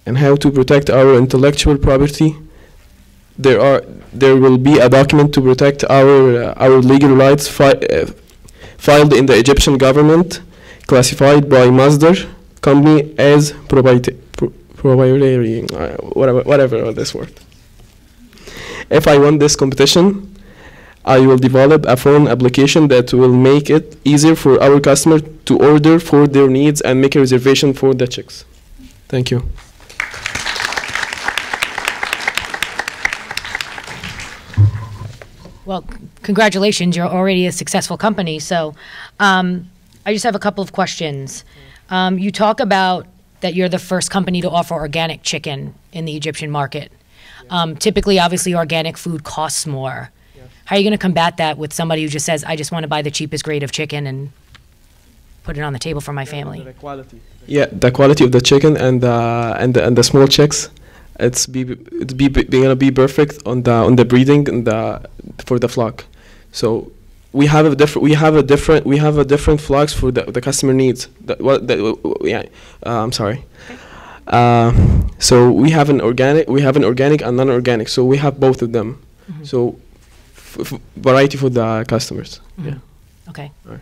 And how to protect our intellectual property. There will be a document to protect our legal rights filed in the Egyptian government, classified by Masdar company as proprietary, whatever this word. If I won this competition, I will develop a phone application that will make it easier for our customers to order for their needs and make a reservation for the chicks. Thank you. Well, congratulations, you're already a successful company. So I just have a couple of questions. You talk about that you're the first company to offer organic chicken in the Egyptian market. Typically, obviously, organic food costs more. How are you going to combat that with somebody who just says, I just want to buy the cheapest grade of chicken and put it on the table for my family? The quality. Yeah, the quality of the chicken and the small chicks. It's gonna be perfect on the breeding and for the flock. So we have a different flocks for the customer needs. I'm sorry. So we have an organic and non-organic. So we have both of them. Mm-hmm. So variety for the customers. Mm-hmm. Yeah. Okay. All right.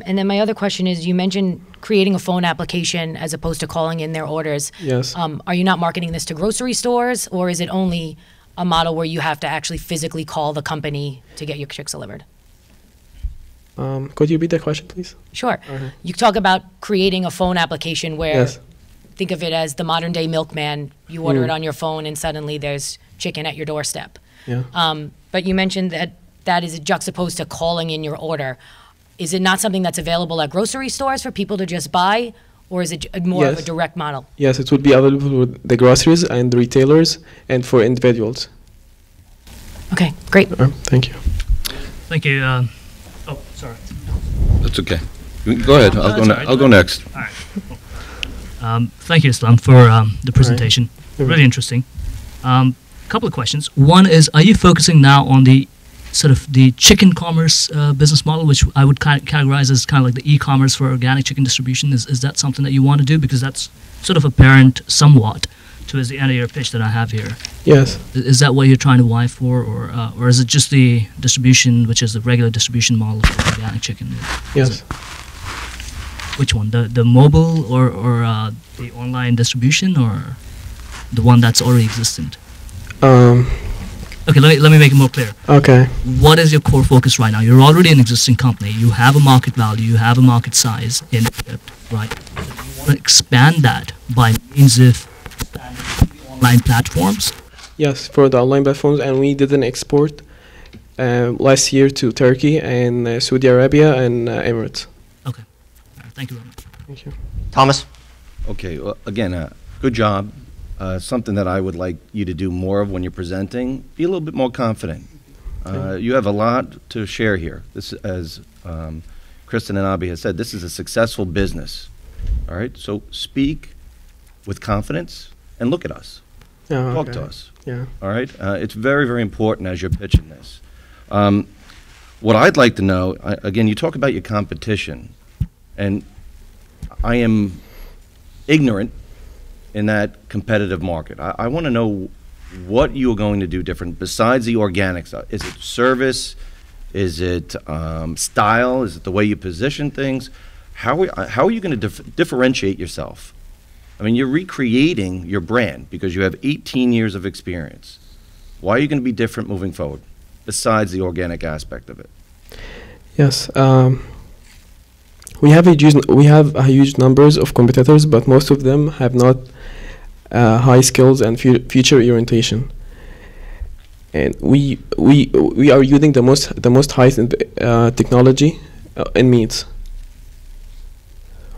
And then my other question is, you mentioned creating a phone application as opposed to calling in their orders. Yes. Are you not marketing this to grocery stores, or is it only a model where you have to actually physically call the company to get your chicks delivered? Could you repeat that question, please? Sure. You talk about creating a phone application where, yes, think of it as the modern day milkman. You order it on your phone and suddenly there's chicken at your doorstep. Yeah. But you mentioned that is juxtaposed to calling in your order. Is it not something that's available at grocery stores for people to just buy, or is it more of a direct model? Yes, it would be available for the groceries and the retailers and for individuals. Okay, great. Thank you. Thank you. Oh, sorry. That's okay. Go ahead. I'll go next. All right. Thank you, Islam, for the presentation. Right. Really interesting. Couple of questions. One is, are you focusing now on the sort of the chicken commerce business model, which I would categorize as kind of like the e-commerce for organic chicken distribution? Is that something that you want to do? Because that's sort of apparent somewhat towards the end of your pitch that I have here. Yes. Is that what you're trying to vie for, or is it just the distribution, which is the regular distribution model for organic chicken? Yes. Which one? The mobile or the online distribution, or the one that's already existent? Okay, let me make it more clear. Okay. What is your core focus right now? You're already an existing company. You have a market value. You have a market size in Egypt, right? You want to expand that by means of online platforms? Yes, for the online platforms, and we did an export last year to Turkey and Saudi Arabia and Emirates. Okay. Thank you very much. Thank you. Thomas? Okay, well, again, good job. Something that I would like you to do more of when you're presenting, be a little bit more confident. You have a lot to share here. This, as Kristen and Abhi has said, this is a successful business. All right, so speak with confidence and look at us. Oh, Talk okay. to us. Yeah. All right, it's very, very important as you're pitching this. What I'd like to know, again, you talk about your competition, and I am ignorant in that competitive market. I want to know what you're going to do different besides the organic stuff. Is it service? Is it style? Is it the way you position things? How are you going to differentiate yourself? I mean, you're recreating your brand because you have 18 years of experience. Why are you going to be different moving forward besides the organic aspect of it? Yes. We have a huge numbers of competitors, but most of them have not high skills and future orientation. And we are using the most highest technology in meats.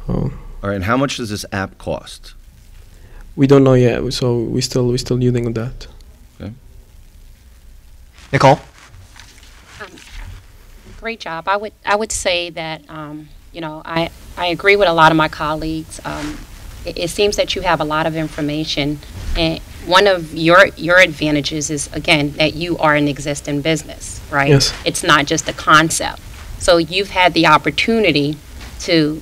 All right, and how much does this app cost? We don't know yet, so we still using that. Okay. Nicole? Great job. I would say that you know, I agree with a lot of my colleagues. It seems that you have a lot of information, and one of your advantages is, again, that you are an existing business, right? Yes. It's not just a concept. So you've had the opportunity to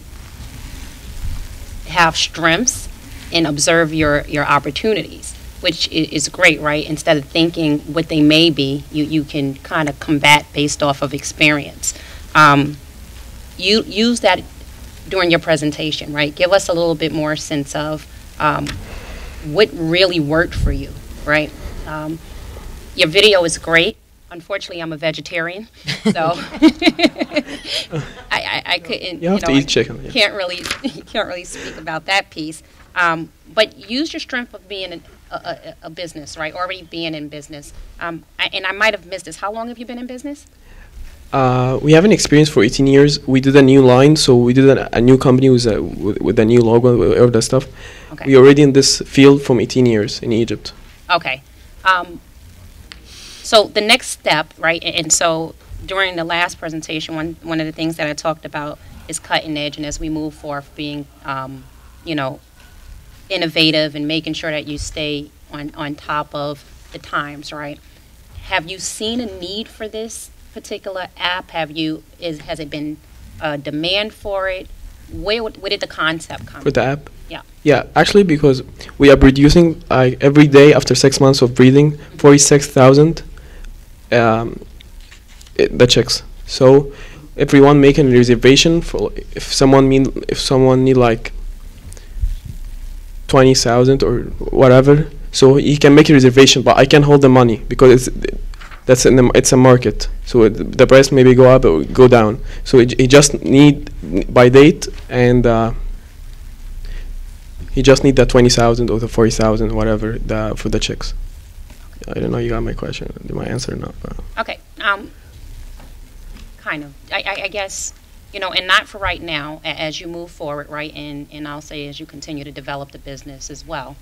have strengths and observe your opportunities, which is great, right? Instead of thinking what they may be, you can kind of combat based off of experience. You use that during your presentation, right? Give us a little bit more sense of what really worked for you, right? Your video is great. Unfortunately, I'm a vegetarian, so I couldn't. You have to eat chicken. Yeah. Can't really speak about that piece. But use your strength of being a business, right? Already being in business. And I might have missed this. How long have you been in business? We have an experience for 18 years. We did a new line, so we did a new company with a new logo, with all that stuff. Okay. We're already in this field from 18 years in Egypt. Okay. So the next step, right, and so during the last presentation, one of the things that I talked about is cutting edge, and as we move forth, being, you know, innovative and making sure that you stay on top of the times, right? Have you seen a need for this particular app? Has it been a demand for it? Where did the concept come For the app? Yeah. Yeah, actually, because we are producing every day after 6 months of breeding 46,000 the chicks. So everyone making a reservation for if someone need like 20,000 or whatever, so he can make a reservation, but I can hold the money because it's a market, so the price maybe go up or go down. So he just need by date, and he just need the 20,000 or the 40,000, whatever, for the chicks. I don't know. You got my question? Did my answer or not? Okay. Kind of. I guess, you know, and not for right now. As you move forward, right, and I'll say as you continue to develop the business as well.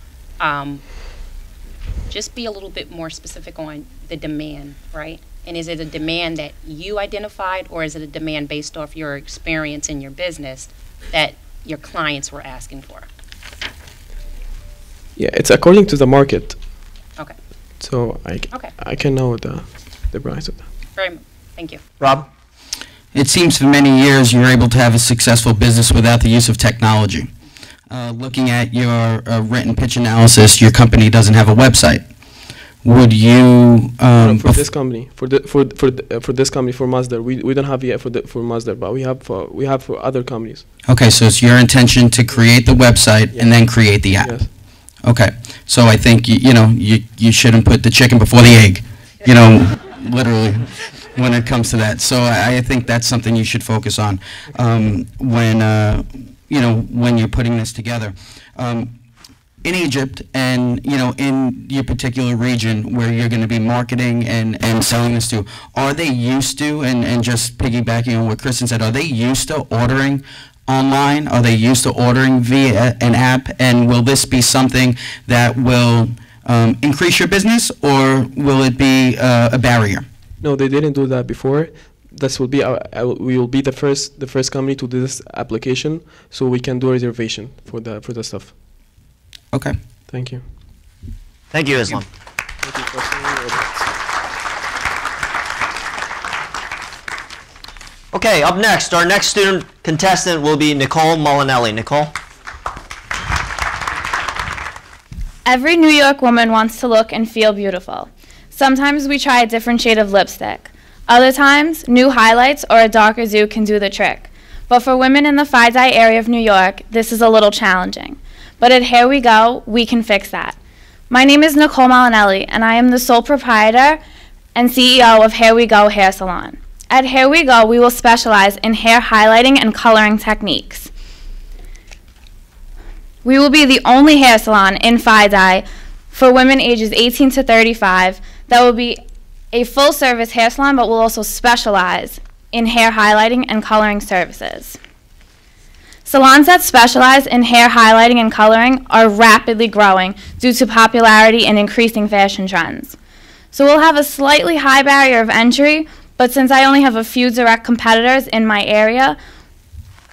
Just be a little bit more specific on the demand, right? And is it a demand that you identified, or is it a demand based off your experience in your business that your clients were asking for? Yeah, it's according to the market. Okay. So I can know the price of that. Thank you. Rob? It seems for many years you were able to have a successful business without the use of technology. looking at your written pitch analysis, your company doesn't have a website. Would you for this company, for this company, for Mazda, we don't have yet for Mazda, but we have for other companies. Okay, so it's your intention to create the website and then create the app. Yes. Okay, so I think you shouldn't put the chicken before the egg, literally, when it comes to that. So I think that's something you should focus on when you're putting this together. In Egypt and in your particular region where you're going to be marketing and selling this to, are they used to, and just piggybacking on what Kristen said, are they used to ordering online? Are they used to ordering via an app? And will this be something that will increase your business, or will it be a barrier? No, they didn't do that before. This will be we will be the first company to do this application, so we can do reservation for the stuff. Okay. Thank you. Thank you, Islam. Thank you, Okay, up next, our next student contestant will be Nicole Molinelli. Nicole? Every New York woman wants to look and feel beautiful. Sometimes we try a different shade of lipstick. Other times, new highlights or a darker zoo can do the trick. But for women in the Fide area of New York, this is a little challenging. But at Here We Go, we can fix that. My name is Nicole Molinelli, and I am the sole proprietor and CEO of Here We Go Hair Salon. At Here We Go, we will specialize in hair highlighting and coloring techniques. We will be the only hair salon in Fide for women ages 18 to 35 that will be a full-service hair salon, but will also specialize in hair highlighting and coloring services. Salons that specialize in hair highlighting and coloring are rapidly growing due to popularity and increasing fashion trends. So we'll have a slightly high barrier of entry, but since I only have a few direct competitors in my area,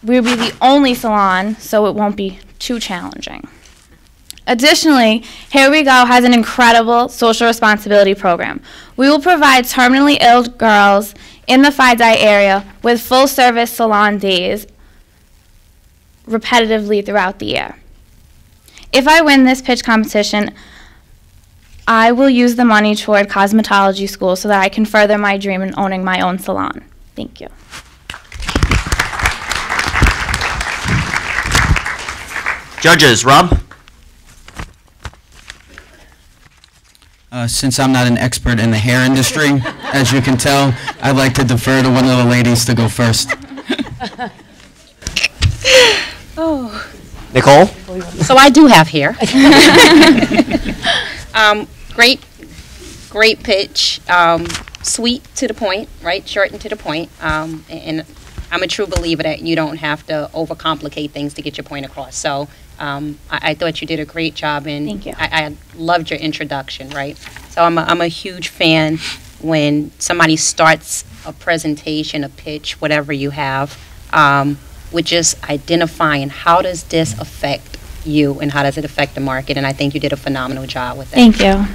we'll be the only salon, so it won't be too challenging. Additionally, Here We Go has an incredible social responsibility program. We will provide terminally ill girls in the Fide area with full-service salon days repetitively throughout the year. If I win this pitch competition, I will use the money toward cosmetology school so that I can further my dream in owning my own salon. Thank you. Judges, Rob? Since I'm not an expert in the hair industry, as you can tell, I'd like to defer to one of the ladies to go first. Oh. Nicole? So I do have hair. Great pitch, sweet to the point, right? Short and to the point. And I'm a true believer that you don't have to overcomplicate things to get your point across. So I thought you did a great job, and thank you. I loved your introduction, right? So I'm a huge fan when somebody starts a presentation, a pitch, whatever you have, with just identifying how does this affect you and how does it affect the market, and I think you did a phenomenal job with that. Thank you.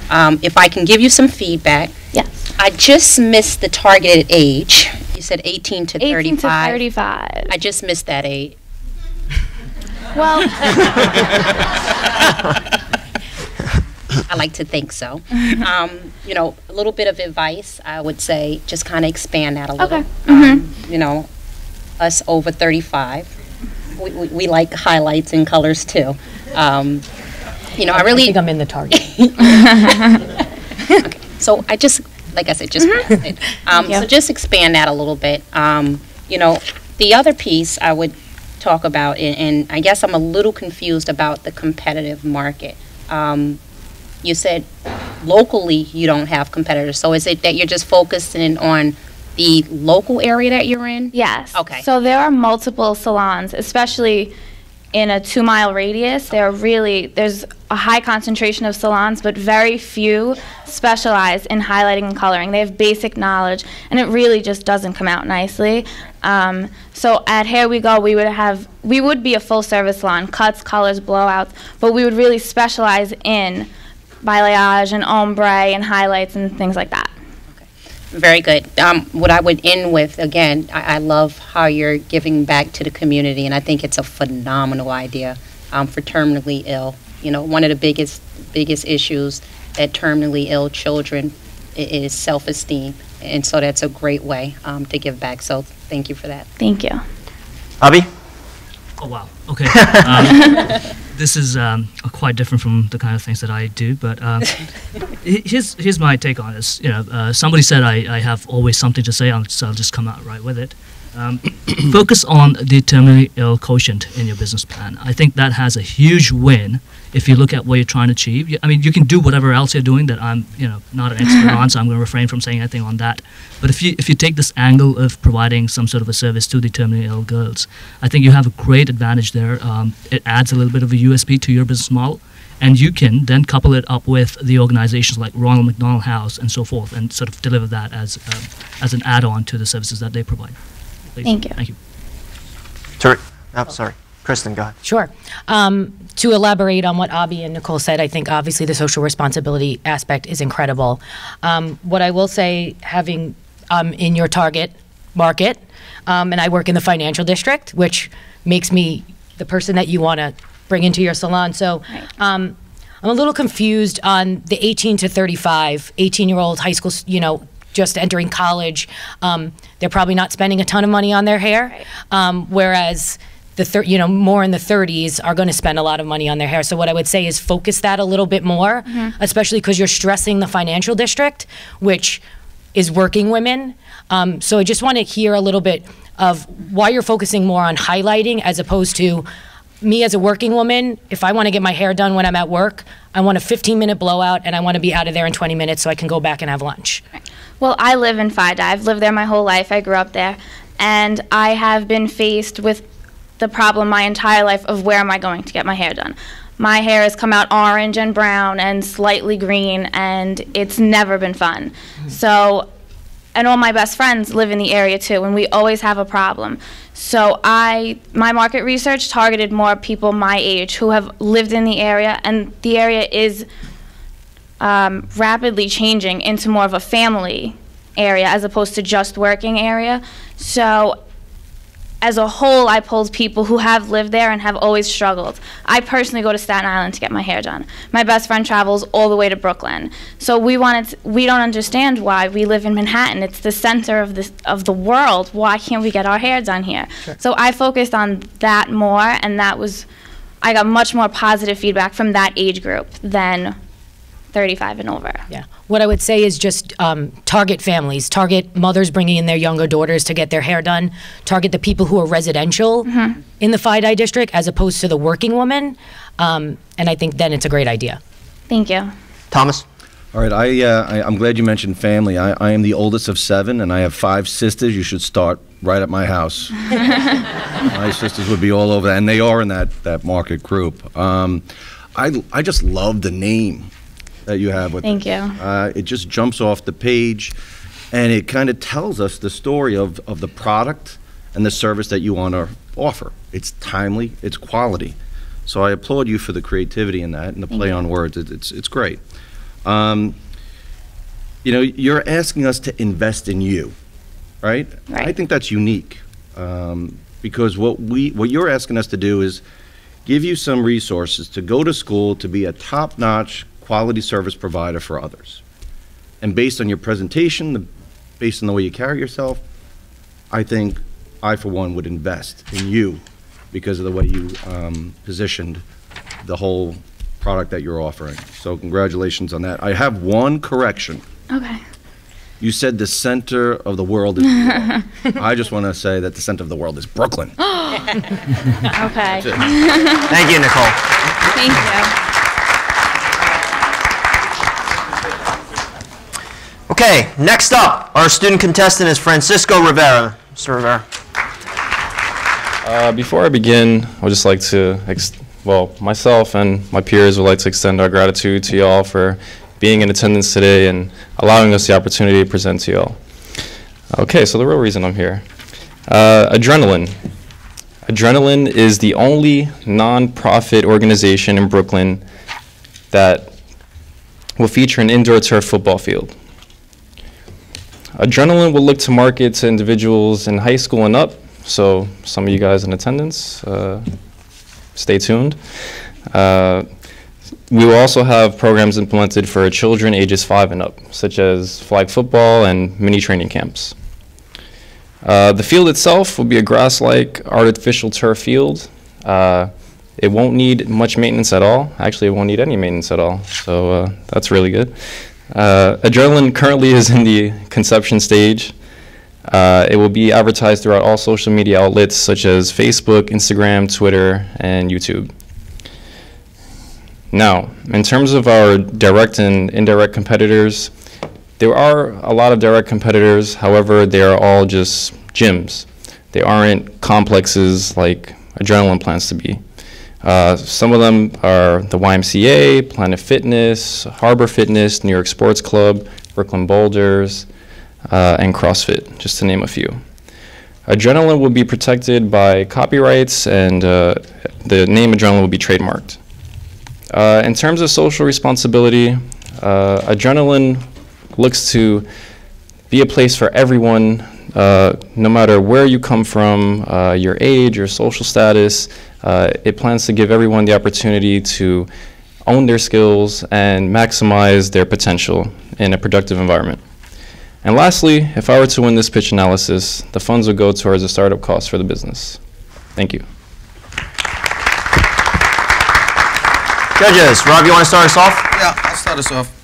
If I can give you some feedback. Yes. I just missed the targeted age. You said 18 to 35. 18 to 35. I just missed that age. Well, I like to think so. You know, a little bit of advice, I would say, just kind of expand that a little. Okay. You know, us over 35, we like highlights and colors too. You know, I think I'm in the target. Okay. So I just, like I said, just so just expand that a little bit. You know, the other piece I would talk about, and I guess I'm a little confused about the competitive market. You said locally you don't have competitors, so is it that you're just focusing on the local area that you're in? yes. Okay. So there are multiple salons, especially in a 2-mile radius. There's a high concentration of salons, but very few specialize in highlighting and coloring. They have basic knowledge, and it really just doesn't come out nicely. So at Here We Go, we would be a full-service salon, cuts, colors, blowouts, but we would really specialize in balayage and ombre and highlights and things like that. Very good. What I would end with, again, I love how you're giving back to the community, and I think it's a phenomenal idea. for terminally ill. You know, one of the biggest issues that terminally ill children is self-esteem, and so that's a great way to give back. So thank you for that. Thank you. Abhi? Oh, wow. Okay. This is quite different from the kind of things that I do, but here's my take on this. You know, somebody said I have always something to say, so I'll just come out right with it. Focus on the terminally ill quotient in your business plan. I think that has a huge win if you look at what you're trying to achieve. I mean, you can do whatever else you're doing that I'm, not an expert on, so I'm going to refrain from saying anything on that. But if you take this angle of providing some sort of a service to the terminally ill girls, I think you have a great advantage there. It adds a little bit of a USP to your business model, and you can then couple it up with the organizations like Ronald McDonald House and so forth, and sort of deliver that as an add-on to the services that they provide. Please. Thank you. Thank you. Sorry. Kristen, go ahead. Sure. To elaborate on what Abhi and Nicole said, I think obviously the social responsibility aspect is incredible. What I will say, having in your target market, and I work in the financial district, which makes me the person that you want to bring into your salon. So I'm a little confused on the 18 to 35, 18-year-old high school, just entering college. They're probably not spending a ton of money on their hair, whereas the more in the 30s are going to spend a lot of money on their hair. So what I would say is focus that a little bit more, especially because you're stressing the financial district, which is working women. So I just want to hear a little bit of why you're focusing more on highlighting as opposed to me as a working woman. If I want to get my hair done when I'm at work, I want a 15-minute blowout and I want to be out of there in 20 minutes so I can go back and have lunch. Well, I live in FIDA. I've lived there my whole life. I grew up there. And I have been faced with the problem my entire life of where am I going to get my hair done. My hair has come out orange and brown and slightly green, and it's never been fun. So, and all my best friends live in the area too, and we always have a problem. So my market research targeted more people my age who have lived in the area, and the area is rapidly changing into more of a family area as opposed to just working area. So as a whole, I pulled people who have lived there and have always struggled. I personally go to Staten Island to get my hair done. My best friend travels all the way to Brooklyn. So we don't understand why we live in Manhattan. It's the center of the world. Why can't we get our hair done here? Sure. So I focused on that more, and I got much more positive feedback from that age group than 35 and over. Yeah. What I would say is just target families, target mothers bringing in their younger daughters to get their hair done, target the people who are residential in the FIDI district as opposed to the working woman, and I think then it's a great idea. Thank you. Thomas? All right, I'm glad you mentioned family. I am the oldest of 7, and I have 5 sisters. You should start right at my house. My sisters would be all over that, and they are in that market group. I just love the name that you have with Thank you. It just jumps off the page, and it kind of tells us the story of the product and the service that you want to offer. It's timely, it's quality. So I applaud you for the creativity in that and the play on words. It's great. You're asking us to invest in you, right? I think that's unique, because what you're asking us to do is give you some resources to go to school to be a top-notch quality service provider for others. And based on your presentation, based on the way you carry yourself, I think I, for one, would invest in you because of the way you positioned the whole product that you're offering. So congratulations on that. I have one correction. Okay. You said the center of the world is New York. I just want to say that the center of the world is Brooklyn. Okay. Thank you, Nicole. Thank you. Okay, next up, our student contestant is Francisco Rivera. Mr. Rivera. Before I begin, I would just like to, myself and my peers would like to extend our gratitude to y'all for being in attendance today and allowing us the opportunity to present to y'all. Okay, so the real reason I'm here. Adrenaline. Adrenaline is the only non-profit organization in Brooklyn that will feature an indoor turf football field. Adrenaline will look to market to individuals in high school and up, so some of you guys in attendance, stay tuned. We will also have programs implemented for children ages 5 and up, such as flag football and mini training camps. The field itself will be a grass-like artificial turf field. It won't need much maintenance at all. Actually, it won't need any maintenance at all, so that's really good. Adrenaline currently is in the conception stage. It will be advertised throughout all social media outlets such as Facebook, Instagram, Twitter, and YouTube. Now, in terms of our direct and indirect competitors, there are a lot of direct competitors. However, they are all just gyms. They aren't complexes like Adrenaline plans to be. Some of them are the YMCA, Planet Fitness, Harbor Fitness, New York Sports Club, Brooklyn Boulders, and CrossFit, just to name a few. Adrenaline will be protected by copyrights, and the name Adrenaline will be trademarked. In terms of social responsibility, Adrenaline looks to be a place for everyone, no matter where you come from, your age, your social status. It plans to give everyone the opportunity to own their skills and maximize their potential in a productive environment. And lastly, if I were to win this pitch analysis, the funds would go towards the startup costs for the business. Thank you. Judges, Rob, you want to start us off? Yeah, I'll start us off.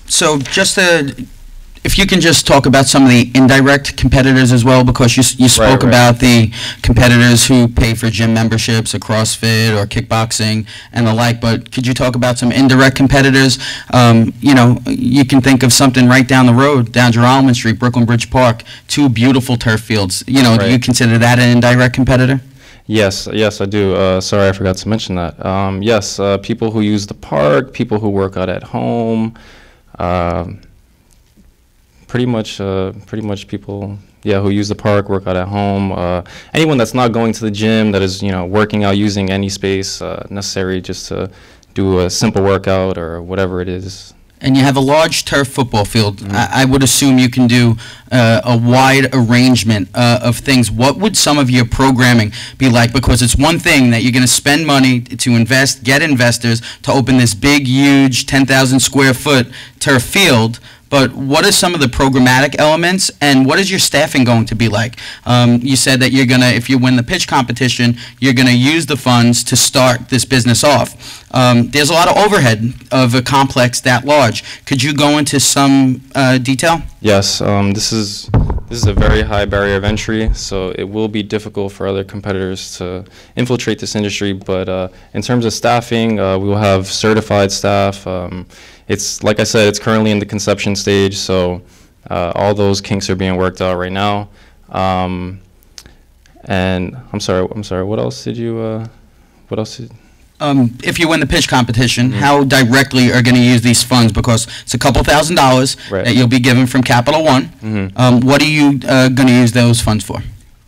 So just if you can just talk about some of the indirect competitors as well, because you spoke about the competitors who pay for gym memberships or CrossFit or kickboxing and the like, but could you talk about some indirect competitors? You know, you can think of something right down the road, down Jerome Street, Brooklyn Bridge Park, 2 beautiful turf fields. You know, do you consider that an indirect competitor? Yes, I do. Sorry, I forgot to mention that. Yes, people who use the park, people who work out at home, pretty much people, who use the park, work out at home. Anyone that's not going to the gym, that is, working out using any space necessary just to do a simple workout or whatever it is. And you have a large turf football field. I would assume you can do a wide arrangement of things. What would some of your programming be like? Because it's one thing that you're going to spend money to invest, get investors to open this big, huge 10,000 square foot turf field. But what are some of the programmatic elements, and what is your staffing going to be like? You said that you're gonna, if you win the pitch competition, you're gonna use the funds to start this business off. There's a lot of overhead of a complex that large. Could you go into some detail? Yes, this is a very high barrier of entry, so it will be difficult for other competitors to infiltrate this industry. But in terms of staffing, we will have certified staff. It's, like I said, it's currently in the conception stage, so all those kinks are being worked out right now. And I'm sorry, what else did you, if you win the pitch competition, how directly are going to use these funds? Because it's a couple $1,000s that you'll be given from Capital One. What are you going to use those funds for?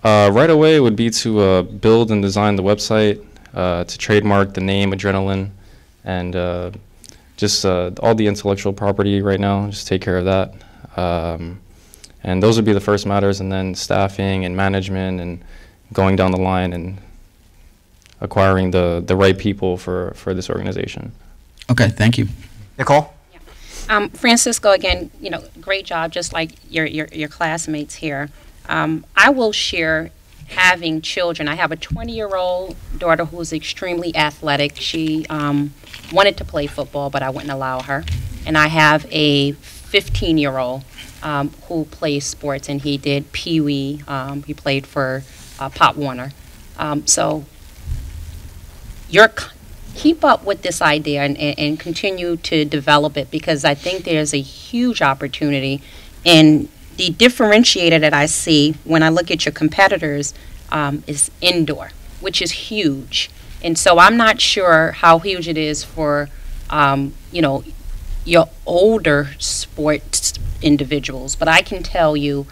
Right away would be to build and design the website, to trademark the name Adrenaline, and just all the intellectual property right now, just take care of that. And those would be the first matters, and then staffing and management and going down the line and acquiring the right people for this organization. Okay, thank you. Nicole? Francisco, again, great job, just like your classmates here. I will share having children. I have a 20-year-old daughter who's extremely athletic. She wanted to play football, but I wouldn't allow her. And I have a 15-year-old who plays sports, and he did Pee Wee. He played for Pop Warner. So keep up with this idea and continue to develop it, because I think there's a huge opportunity. And the differentiator that I see when I look at your competitors is indoor, which is huge. And so I'm not sure how huge it is for, your older sports individuals. But I can tell you,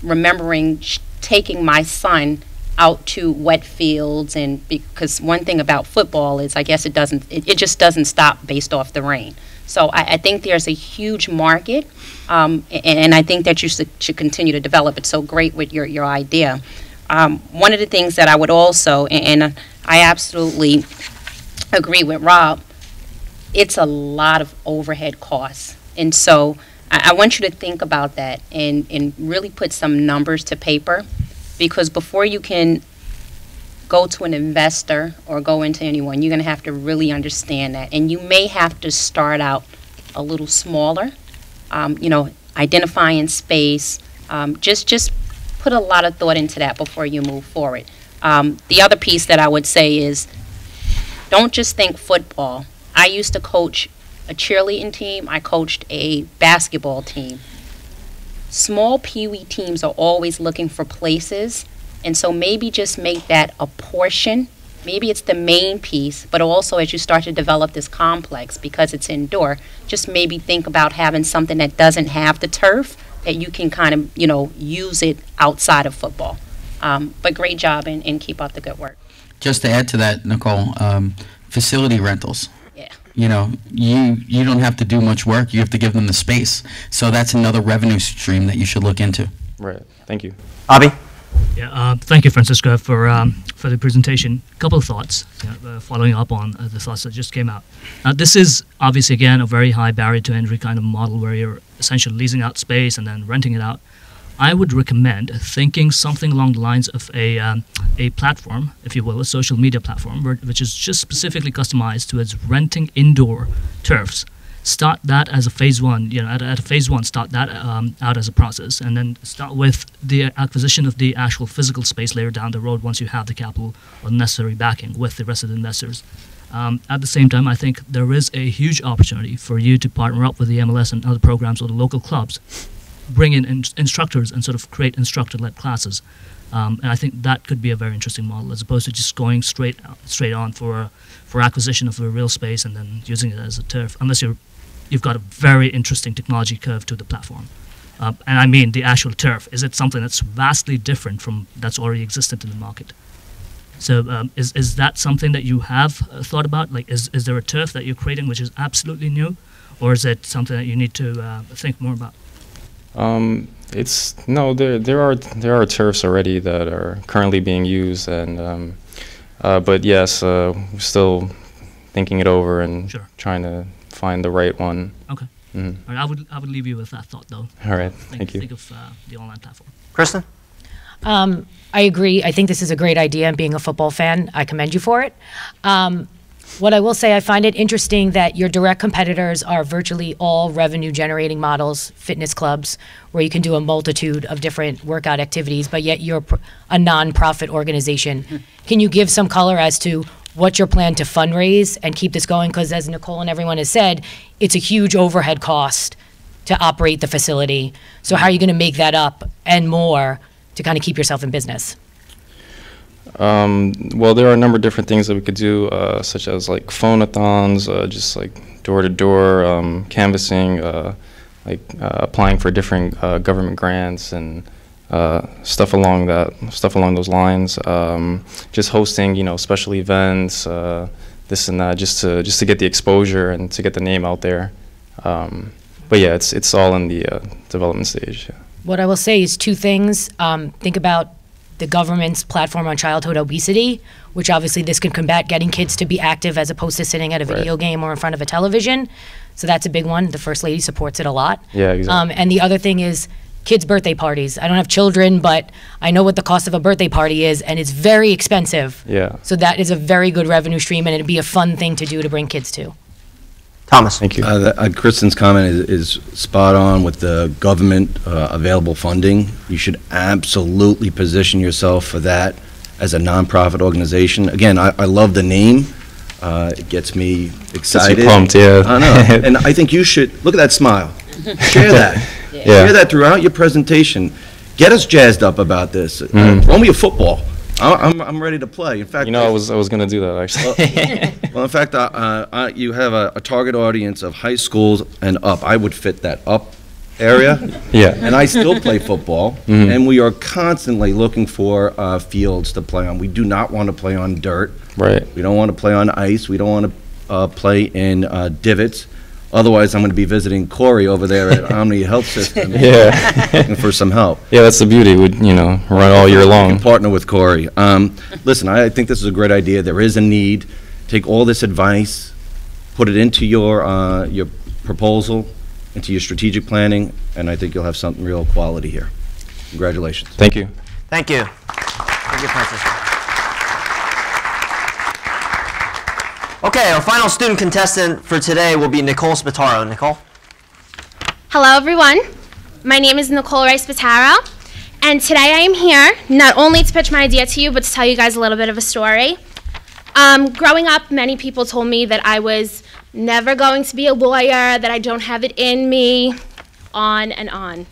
remembering taking my son out to wet fields, and because one thing about football is, I guess it just doesn't stop based off the rain. So I think there's a huge market, and I think that you should continue to develop it. So great with your idea. One of the things that I would also, and I absolutely agree with Rob, it's a lot of overhead costs. And so I want you to think about that and really put some numbers to paper, because before you can go to an investor or go into anyone, you're going to have to really understand that. And you may have to start out a little smaller, identifying space. Just put a lot of thought into that before you move forward. The other piece that I would say is, don't just think football. I used to coach a cheerleading team. I coached a basketball team. Small peewee teams are always looking for places, and so maybe just make that a portion. Maybe it's the main piece, but also as you start to develop this complex, because it's indoor, just maybe think about having something that doesn't have the turf, that you can kind of, use it outside of football. But great job, and keep up the good work. Just to add to that, Nicole, facility rentals. Yeah. You don't have to do much work. You have to give them the space. So that's another revenue stream that you should look into. Right. Thank you. Abhi? Yeah, thank you, Francisco, for the presentation. A couple of thoughts, following up on the thoughts that just came out. This is obviously, again, a very high barrier to entry kind of model where you're essentially leasing out space and then renting it out. I would recommend thinking something along the lines of a platform, if you will, a social media platform, which is just specifically customized towards renting indoor turfs. Start that as a phase one, at a phase one, start that out as a process, and then start with the acquisition of the actual physical space later down the road once you have the capital or necessary backing with the rest of the investors. At the same time, I think there is a huge opportunity for you to partner up with the MLS and other programs or the local clubs, bring in instructors and sort of create instructor-led classes. And I think that could be a very interesting model, as opposed to just going straight on for acquisition of a real space and then using it as a turf, unless you've got a very interesting technology curve to the platform. And I mean the actual turf. Is it something that's vastly different from that's already existent in the market? So is that something that you have thought about? Like, is there a turf that you're creating which is absolutely new, or is it something that you need to think more about? There are turfs already that are currently being used, and but yes, we're still thinking it over and trying to find the right one. Okay. Mm-hmm. All right, I would leave you with that thought, though. All right. Thank you. Think of the online platform. Kristen? I agree. I think this is a great idea, and being a football fan, I commend you for it. What I will say, I find it interesting that your direct competitors are virtually all revenue-generating models, fitness clubs, where you can do a multitude of different workout activities, but yet you're a non-profit organization. Can you give some color as to what's your plan to fundraise and keep this going? Because as Nicole and everyone has said, it's a huge overhead cost to operate the facility. So how are you going to make that up and more to kind of keep yourself in business? Well, there are a number of different things that we could do, such as like phone-a-thons, just like door-to-door canvassing, applying for different government grants and stuff along those lines. Just hosting, special events, this and that, just to get the exposure and to get the name out there. But yeah, it's all in the development stage. Yeah. What I will say is two things. Think about the government's platform on childhood obesity, which obviously this can combat getting kids to be active as opposed to sitting at a video game or in front of a television. So that's a big one. The First Lady supports it a lot. Yeah, exactly. And the other thing is kids' birthday parties. I don't have children, but I know what the cost of a birthday party is, and it's very expensive. Yeah. So that is a very good revenue stream, and it'd be a fun thing to do to bring kids to. Thomas. Thank you. Kristen's comment is spot on with the government available funding. You should absolutely position yourself for that as a nonprofit organization. Again, I love the name. It gets me excited. Gets you pumped, yeah. I know. And I think you should, look at that smile. Share that. Yeah. Share that throughout your presentation. Get us jazzed up about this. Throw me a football. I'm ready to play. In fact, I was going to do that actually. Well, in fact, you have a target audience of high schools and up. I would fit that up area. Yeah. And I still play football, and we are constantly looking for fields to play on. We do not want to play on dirt. Right. We don't want to play on ice. We don't want to play in divots. Otherwise, I'm going to be visiting Corey over there at Omni Health System. Yeah. Looking for some help. Yeah, that's the beauty. We, run all year long. Partner with Corey. Listen, I think this is a great idea. There is a need. Take all this advice, put it into your proposal, into your strategic planning, and I think you'll have something real quality here. Congratulations. Thank you. Thank you. Thank you, Francis. Okay, our final student contestant for today will be Nicole Spataro. Nicole? Hello, everyone. My name is Nicole Spataro, and today I am here not only to pitch my idea to you, but to tell you guys a little bit of a story. Growing up, many people told me that I was never going to be a lawyer, that I don't have it in me, on and on.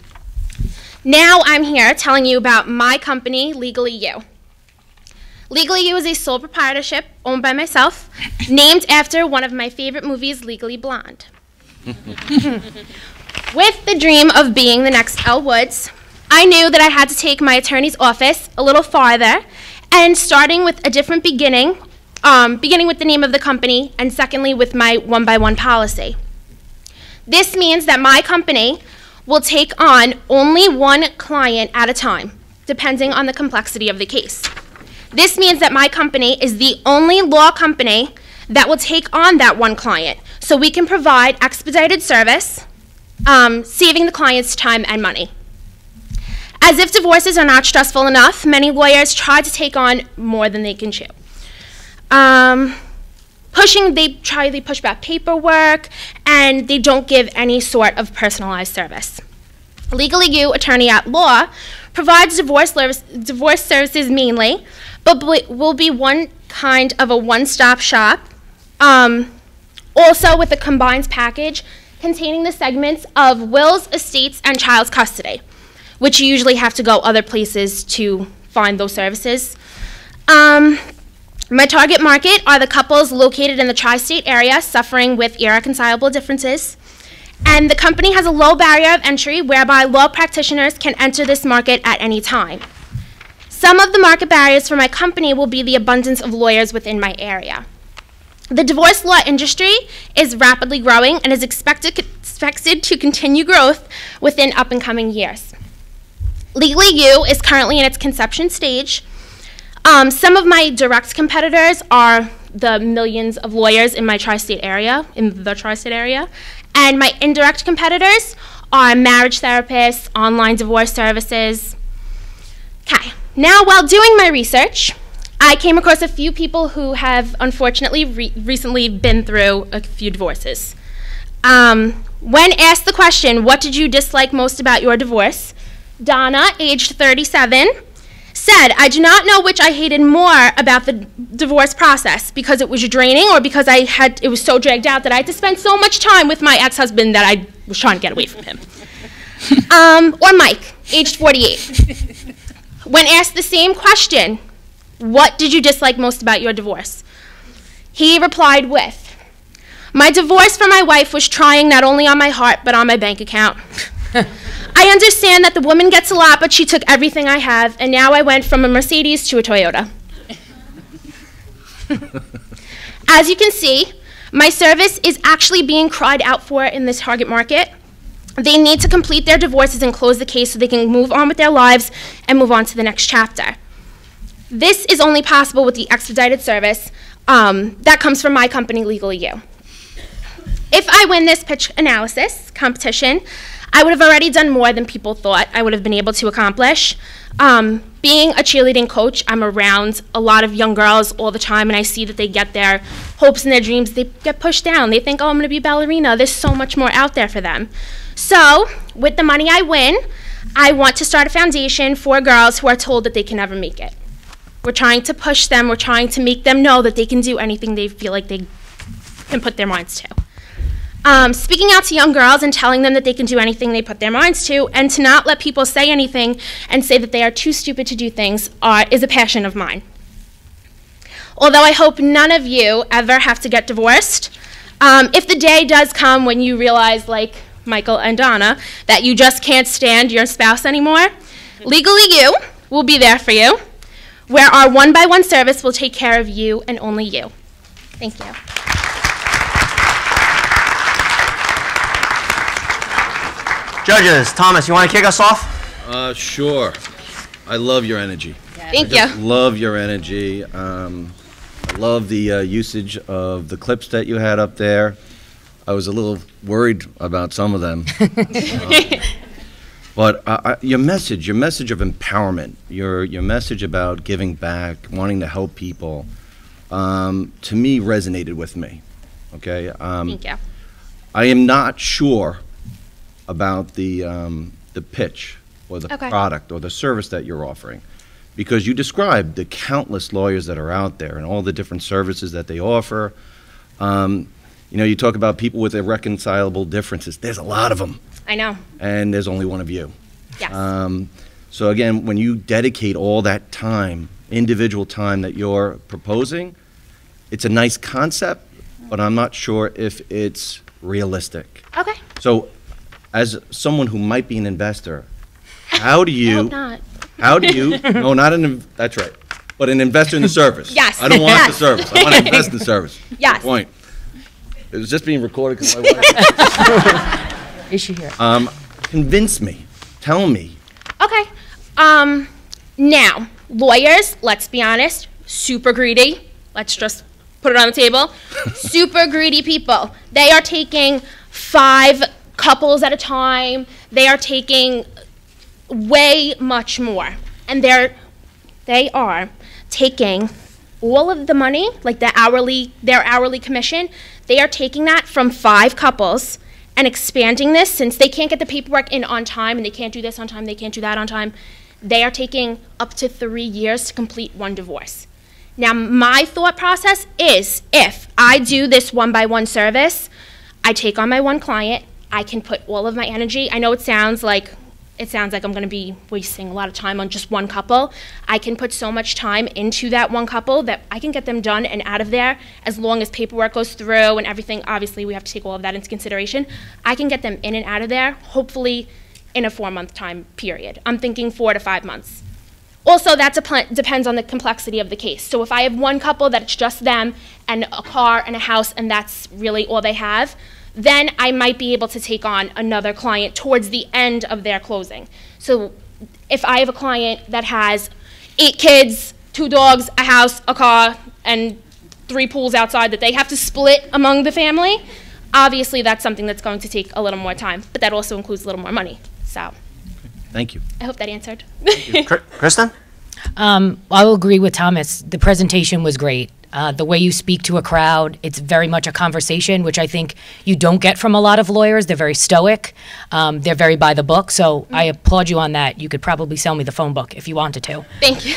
Now I'm here telling you about my company, Legally You. Legally You is a sole proprietorship owned by myself, named after one of my favorite movies, Legally Blonde. With the dream of being the next Elle Woods, I knew that I had to take my attorney's office a little farther, and starting with a different beginning with the name of the company, and secondly with my one-by-one policy. This means that my company will take on only one client at a time, depending on the complexity of the case. This means that my company is the only law company that will take on that one client, so we can provide expedited service, saving the client's time and money. As if divorces are not stressful enough, many lawyers try to take on more than they can chew. They push back paperwork, and they don't give any sort of personalized service. Legally You, attorney at law, provides divorce services mainly, but will be one kind of a one-stop shop, also with a combined package containing the segments of wills, estates, and child's custody, which you usually have to go other places to find those services. My target market are the couples located in the tri-state area suffering with irreconcilable differences. And the company has a low barrier of entry whereby law practitioners can enter this market at any time. Some of the market barriers for my company will be the abundance of lawyers within my area. The divorce law industry is rapidly growing and is expected to continue growth within up-and-coming years. Legally You is currently in its conception stage. Some of my direct competitors are the millions of lawyers in the tri-state area, and my indirect competitors are marriage therapists, online divorce services. Okay, now while doing my research, I came across a few people who have unfortunately recently been through a few divorces. When asked the question, what did you dislike most about your divorce? Donna, aged 37, said, I do not know which I hated more about the divorce process, because it was draining or because it was so dragged out that I had to spend so much time with my ex-husband that I was trying to get away from him. Or Mike, aged 48. When asked the same question, what did you dislike most about your divorce? He replied with, my divorce from my wife was trying not only on my heart, but on my bank account. I understand that the woman gets a lot, but she took everything I have, and now I went from a Mercedes to a Toyota. As you can see, my service is actually being cried out for in this target market. They need to complete their divorces and close the case so they can move on with their lives and move on to the next chapter. This is only possible with the expedited service that comes from my company, Legally You. If I win this pitch analysis competition, I would have already done more than people thought I would have been able to accomplish. Being a cheerleading coach, I'm around a lot of young girls all the time, and I see that they get their hopes and their dreams, they get pushed down. They think, oh, I'm going to be a ballerina. There's so much more out there for them. So with the money I win, I want to start a foundation for girls who are told that they can never make it. We're trying to push them. We're trying to make them know that they can do anything they feel like they can put their minds to. Speaking out to young girls and telling them that they can do anything they put their minds to, and to not let people say anything and say that they are too stupid to do things is a passion of mine. Although I hope none of you ever have to get divorced, if the day does come when you realize, like Michael and Donna, that you just can't stand your spouse anymore, Legally You will be there for you, where our one-by-one service will take care of you and only you. Thank you. Judges, Thomas, you want to kick us off? Sure. I love your energy. Thank you. Love your energy. I love the usage of the clips that you had up there. I was a little worried about some of them. But your message of empowerment, your message about giving back, wanting to help people, to me resonated with me. Okay. Thank you. I am not sure about the pitch or the product or the service that you're offering, because you described the countless lawyers that are out there and all the different services that they offer. You know, you talk about people with irreconcilable differences. There's a lot of them. I know. And there's only one of you. Yes. So again, when you dedicate all that time, individual time that you're proposing, it's a nice concept, but I'm not sure if it's realistic. Okay. So as someone who might be an investor, how do you... I hope not. How do you... No, not an... That's right. But an investor in the service. Yes. I don't want the service. I want to invest in the service. Yes. Point. It was just being recorded because my wife... Is she here? Convince me. Tell me. Okay. Now, lawyers, let's be honest, super greedy. Let's just put it on the table. Super greedy people. They are taking 5 couples at a time. They are taking way much more. And they are taking all of the money, like their hourly commission, they are taking that from 5 couples and expanding this, since they can't get the paperwork in on time and they can't do this on time, they can't do that on time. They are taking up to 3 years to complete one divorce. Now, my thought process is, if I do this one-by-one service, I take on my one client, I can put all of my energy. I know it sounds like I'm going to be wasting a lot of time on just one couple. I can put so much time into that one couple that I can get them done and out of there, as long as paperwork goes through and everything. Obviously, we have to take all of that into consideration. I can get them in and out of there, hopefully in a 4-month time period. I'm thinking 4 to 5 months. Also, that depends on the complexity of the case. So if I have one couple that's just them and a car and a house and that's really all they have, then I might be able to take on another client towards the end of their closing. So if I have a client that has 8 kids, 2 dogs, a house, a car, and 3 pools outside that they have to split among the family, obviously that's something that's going to take a little more time, but that also includes a little more money. So thank you. I hope that answered. Kristen? I will agree with Thomas. The presentation was great. The way you speak to a crowd, it's very much a conversation, which I think you don't get from a lot of lawyers. They're very stoic. They're very by the book. So I applaud you on that. You could probably sell me the phone book if you wanted to. Thank you.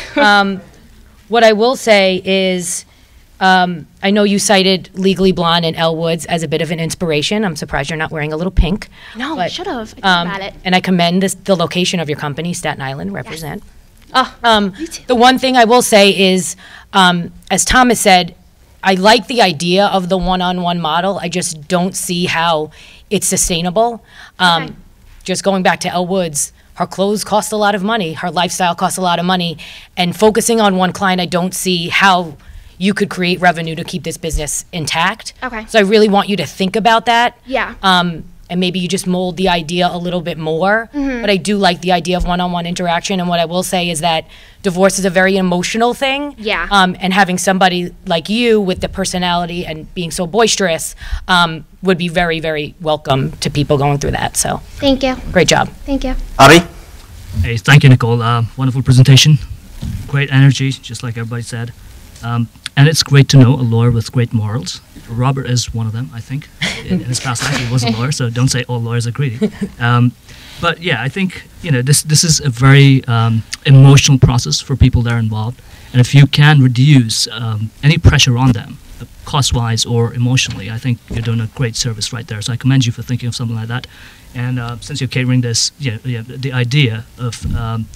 What I will say is, I know you cited Legally Blonde and Elle Woods as a bit of an inspiration. I'm surprised you're not wearing a little pink. No, I should have. I think about it. And I commend the location of your company, Staten Island, represent. Yes. The one thing I will say is, as Thomas said, I like the idea of the one-on-one model. I just don't see how it's sustainable. Just going back to Elle Woods, her clothes cost a lot of money. Her lifestyle costs a lot of money. And focusing on one client, I don't see how you could create revenue to keep this business intact. Okay. So I really want you to think about that. Yeah. And maybe you just mold the idea a little bit more. But I do like the idea of one-on-one interaction. And what I will say is that divorce is a very emotional thing. Yeah. And having somebody like you with the personality and being so boisterous would be very, very welcome to people going through that. So thank you. Great job. Thank you. Abhi? Hey, thank you, Nicole. Wonderful presentation. Great energy, just like everybody said. And it's great to know a lawyer with great morals. Robert is one of them, I think. In his past life, he was a lawyer, so don't say all lawyers are greedy. But yeah, I think this is a very emotional process for people that are involved. And if you can reduce any pressure on them, cost-wise or emotionally, I think you're doing a great service right there. So I commend you for thinking of something like that. And since you're catering this, the idea of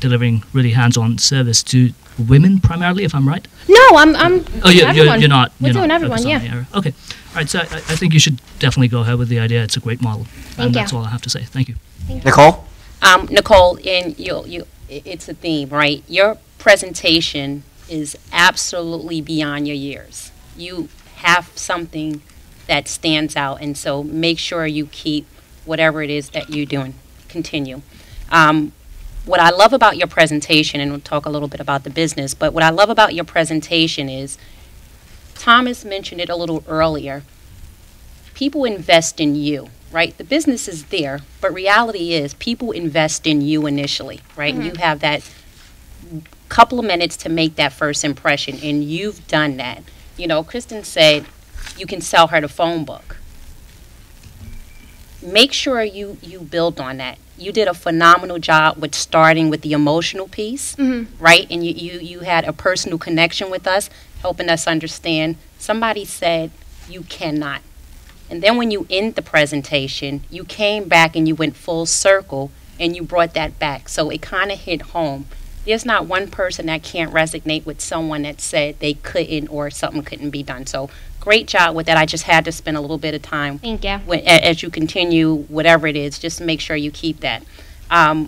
delivering really hands-on service to women primarily, if I'm right? No, I'm Oh, you're not. We're doing everyone, focused on the area. Okay. All right. So I think you should definitely go ahead with the idea. It's a great model. Thank you. That's all I have to say. Thank you. Nicole? Nicole, it's a theme, right? Your presentation is absolutely beyond your years. You have something that stands out, and so make sure you keep whatever it is that you're doing. continue. What I love about your presentation, and we'll talk a little bit about the business, but what I love about your presentation is, Thomas mentioned it a little earlier, people invest in you, right? The business is there, but reality is people invest in you initially, right? And you have that couple of minutes to make that first impression, and you've done that. You know, Kristen said you can sell her the phone book. Make sure you build on that. You did a phenomenal job with starting with the emotional piece, right? And you had a personal connection with us, helping us understand. Somebody said you cannot. And then when you end the presentation, you came back and you went full circle and you brought that back. So it kind of hit home. There's not one person that can't resonate with someone that said they couldn't or something couldn't be done. So great job with that. I just had to spend a little bit of time. Thank you. As you continue, whatever it is, just make sure you keep that. I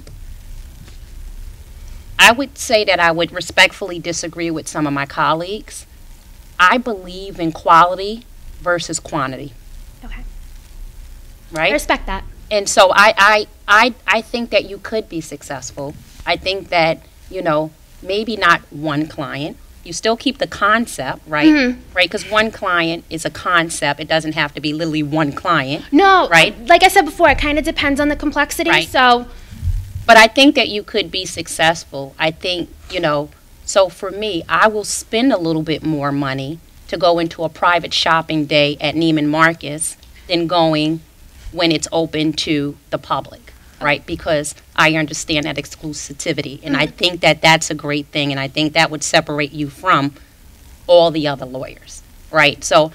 would say that I would respectfully disagree with some of my colleagues. I believe in quality versus quantity. Okay. Right? I respect that. And so I think that you could be successful. I think that, you know, maybe not one client. You still keep the concept, right? Right? Because one client is a concept. It doesn't have to be literally one client. No. Right? Like I said before, it kind of depends on the complexity. Right. So. But I think that you could be successful. I think, you know, so for me, I will spend a little bit more money to go into a private shopping day at Neiman Marcus than going when it's open to the public, right? Because I understand that exclusivity, and I think that that's a great thing, and I think that would separate you from all the other lawyers, right? So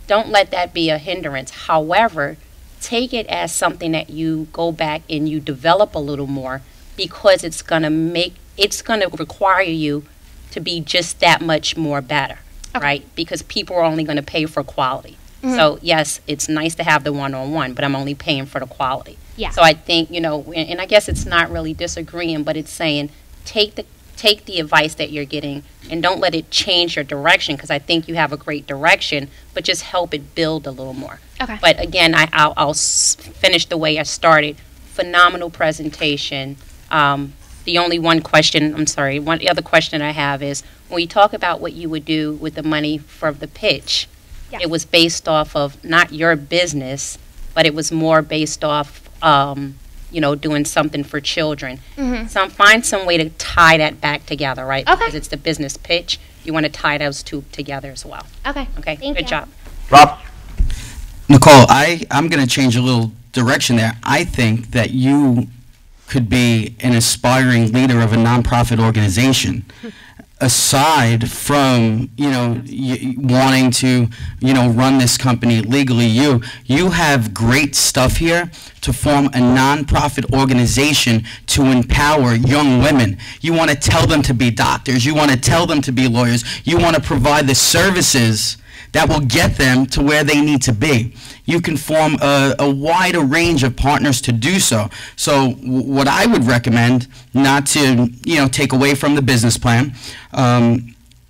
don't let that be a hindrance. However, take it as something that you go back and you develop a little more, because it's going to require you to be just that much more better, right? Because people are only going to pay for quality. So yes, it's nice to have the one-on-one, but I'm only paying for the quality. Yeah. So I think, you know, and I guess it's not really disagreeing, but it's saying take the advice that you're getting and don't let it change your direction, because I think you have a great direction, but just help it build a little more. Okay. But again, I'll finish the way I started. Phenomenal presentation. The only one the other question I have is, when you talk about what you would do with the money for the pitch, it was based off of not your business, but it was more based off, you know, doing something for children. So find some way to tie that back together, right? Okay. Because it's the business pitch. You want to tie those two together as well. Okay. Okay. Thank Good you. job. Rob. Nicole, I'm going to change a little direction there. I think that you could be an aspiring leader of a nonprofit organization. Aside from, you know, wanting to, you know, run this company legally, you have great stuff here to form a nonprofit organization to empower young women. You want to tell them to be doctors. You want to tell them to be lawyers. You want to provide the services that will get them to where they need to be. You can form a wider range of partners to do so. So what I would recommend, not to, you know, take away from the business plan,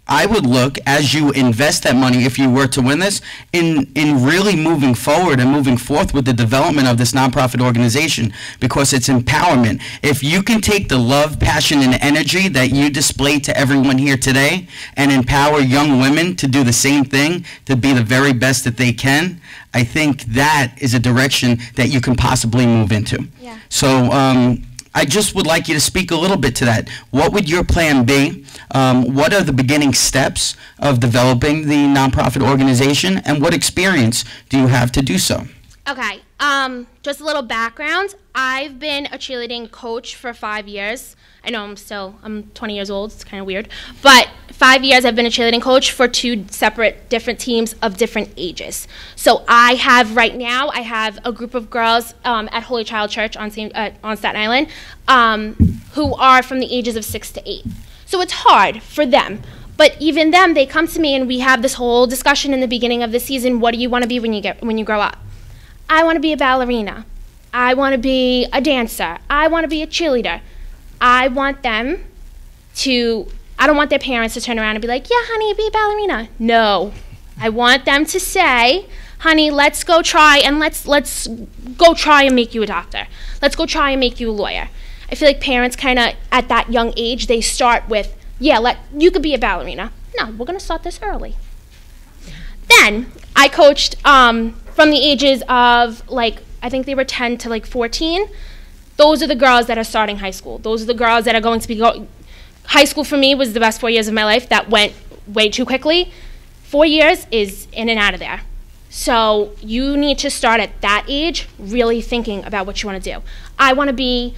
I would look, as you invest that money, if you were to win this, in really moving forward and moving forth with the development of this nonprofit organization, because it's empowerment. If you can take the love, passion, and energy that you display to everyone here today and empower young women to do the same thing, to be the very best that they can, I think that is a direction that you can possibly move into. Yeah. So I just would like you to speak a little bit to that. What would your plan be? What are the beginning steps of developing the nonprofit organization, and what experience do you have to do so? Okay, just a little background. I've been a cheerleading coach for 5 years. I know I'm 20 years old, it's kind of weird. But 5 years I've been a cheerleading coach for 2 separate different teams of different ages. So I have a group of girls at Holy Child Church on Staten Island who are from the ages of 6 to 8. So it's hard for them. But even them, they come to me and we have this whole discussion in the beginning of the season. What do you want to be when you grow up? I want to be a ballerina. I want to be a dancer. I want to be a cheerleader. I want them to, I don't want their parents to turn around and be like, yeah, honey, be a ballerina. No. I want them to say, honey, let's go try and let's go try and make you a doctor. Let's go try and make you a lawyer. I feel like parents kind of at that young age, they start with, yeah, you could be a ballerina. No, we're gonna start this early. Then I coached from the ages of like, I think they were 10 to like 14. Those are the girls that are starting high school. Those are the girls that are going to be high school for me was the best 4 years of my life. That went way too quickly. 4 years is in and out of there. So you need to start at that age really thinking about what you want to do. I want to be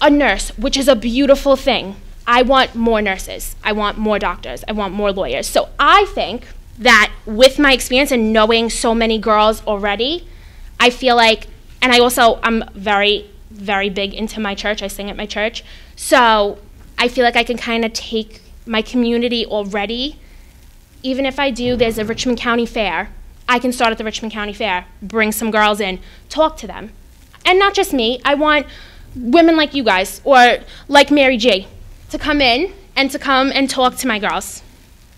a nurse, which is a beautiful thing. I want more nurses. I want more doctors. I want more lawyers. So I think that with my experience and knowing so many girls already, I feel like, and I'm very, very big into my church. I sing at my church. So I feel like I can kind of take my community already. Even if there's a Richmond County Fair, I can start at the Richmond County Fair, bring some girls in, talk to them. And not just me, I want women like you guys, or like Mary G, to come in and to come and talk to my girls.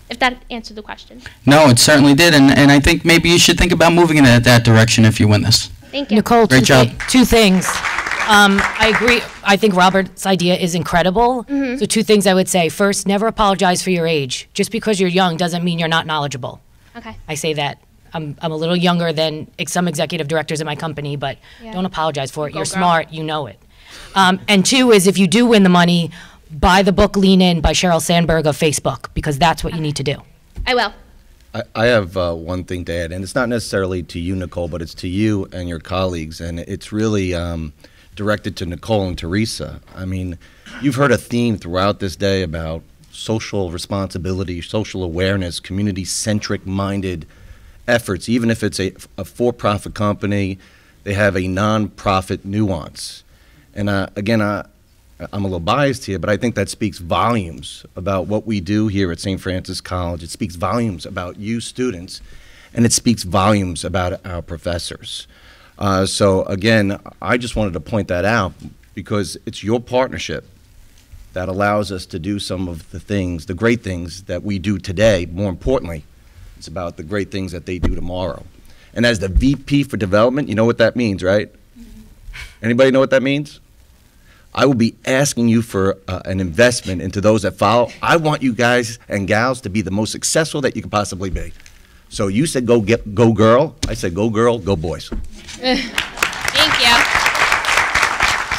If that answered the question. No, it certainly did, and I think maybe you should think about moving in that direction if you win this. Thank you. Nicole, Great job. Two things. I agree. I think Robert's idea is incredible. Mm-hmm. So 2 things I would say. First, never apologize for your age. Just because you're young doesn't mean you're not knowledgeable. Okay. I say that. I'm a little younger than some executive directors in my company, but don't apologize for it. You're smart. You know it. And 2 is if you do win the money, buy the book Lean In by Sheryl Sandberg of Facebook, because that's what you need to do. I will. I have one thing to add, and it's not necessarily to you, Nicole, but it's to you and your colleagues, and it's really directed to Nicole and Teresa. I mean, you've heard a theme throughout this day about social responsibility, social awareness, community-centric minded efforts. Even if it's a for-profit company, they have a non-profit nuance. And again, I'm a little biased here, but I think that speaks volumes about what we do here at St. Francis College. It speaks volumes about you students, and it speaks volumes about our professors. So again, I just wanted to point that out because it's your partnership that allows us to do some of the things, the great things that we do today. More importantly, it's about the great things that they do tomorrow. And as the VP for development, you know what that means, right? Anybody know what that means? I will be asking you for an investment into those that follow. I want you guys and gals to be the most successful that you can possibly be. So you said go girl. I said go girl, go boys. Thank you.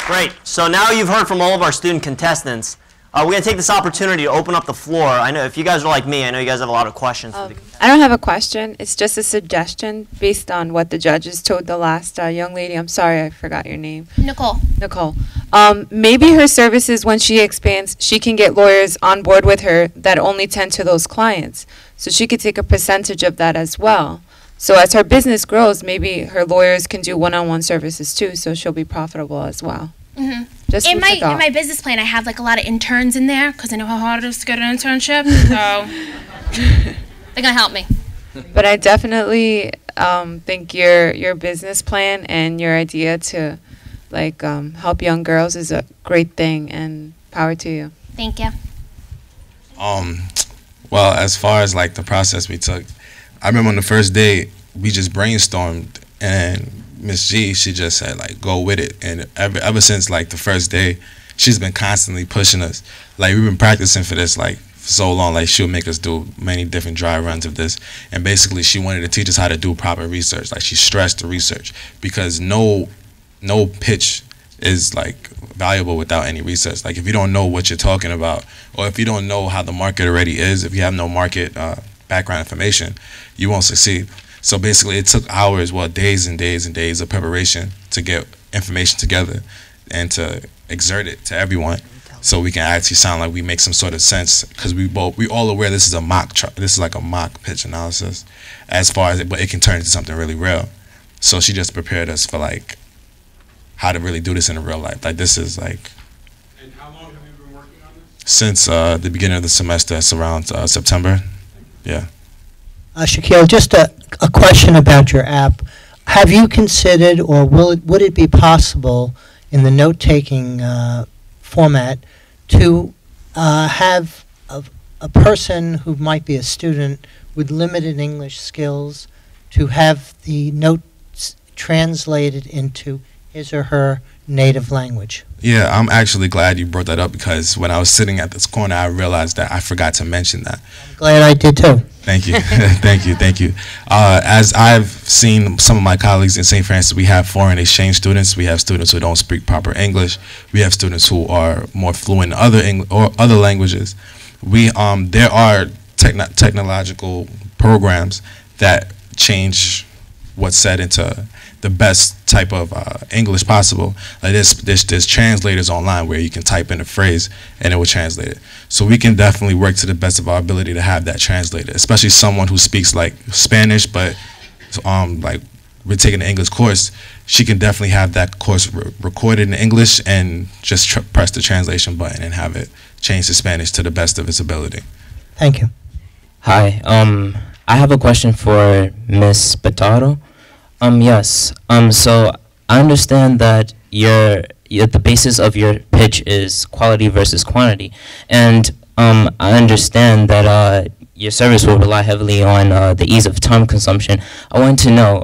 Great. So now you've heard from all of our student contestants. We're going to take this opportunity to open up the floor. I know if you guys are like me, I know you guys have a lot of questions. I don't have a question. It's just a suggestion based on what the judges told the last young lady. I'm sorry, I forgot your name. Nicole. Nicole. Maybe her services, when she expands, she can get lawyers on board with her that only tend to those clients. So she could take a percentage of that as well. So as her business grows, maybe her lawyers can do one-on-one services too, so she'll be profitable as well. Mm-hmm. Just in my business plan, I have like a lot of interns in there because I know how hard it is to get an internship. So they're gonna help me. But I definitely think your business plan and your idea to help young girls is a great thing, and power to you. Thank you. Well, as far as like the process we took, I remember on the first day we just brainstormed, and Miss G, she just said like go with it, and ever since like the first day, she's been constantly pushing us. Like we've been practicing for this like for so long. Like she'll make us do many different dry runs of this, and basically she wanted to teach us how to do proper research. Like she stressed the research because no pitch is like valuable without any research. Like if you don't know what you're talking about, or if you don't know how the market already is, if you have no market background information, you won't succeed. So basically it took hours, well, days and days and days of preparation to get information together and to exert it to everyone so we can actually sound like we make some sort of sense, because we all aware this is a mock this is like a mock pitch analysis as far as but it can turn into something really real. So she just prepared us for like how to really do this in real life. Like this is like. And how long have you been working on this? Since the beginning of the semester, it's around September. Yeah. Shaquille, just a question about your app. Have you considered, or would it be possible in the note-taking format to have a person who might be a student with limited English skills to have the notes translated into his or her native language? Yeah, I'm actually glad you brought that up, because when I was sitting at this corner, I realized that I forgot to mention that. I'm glad I did too. Thank you. Thank you. As I've seen some of my colleagues in St. Francis, we have foreign exchange students. We have students who don't speak proper English. We have students who are more fluent in other languages. There are technological programs that change what's said into the best type of English possible. Like there's translators online where you can type in a phrase and it will translate it. So we can definitely work to the best of our ability to have that translated, especially someone who speaks like Spanish, but like we're taking an English course, she can definitely have that course recorded in English and just press the translation button and have it change to Spanish to the best of its ability. Thank you. Hi, I have a question for Ms. Bataro. Yes. So I understand that the basis of your pitch is quality versus quantity, and I understand that your service will rely heavily on the ease of time consumption. I want to know,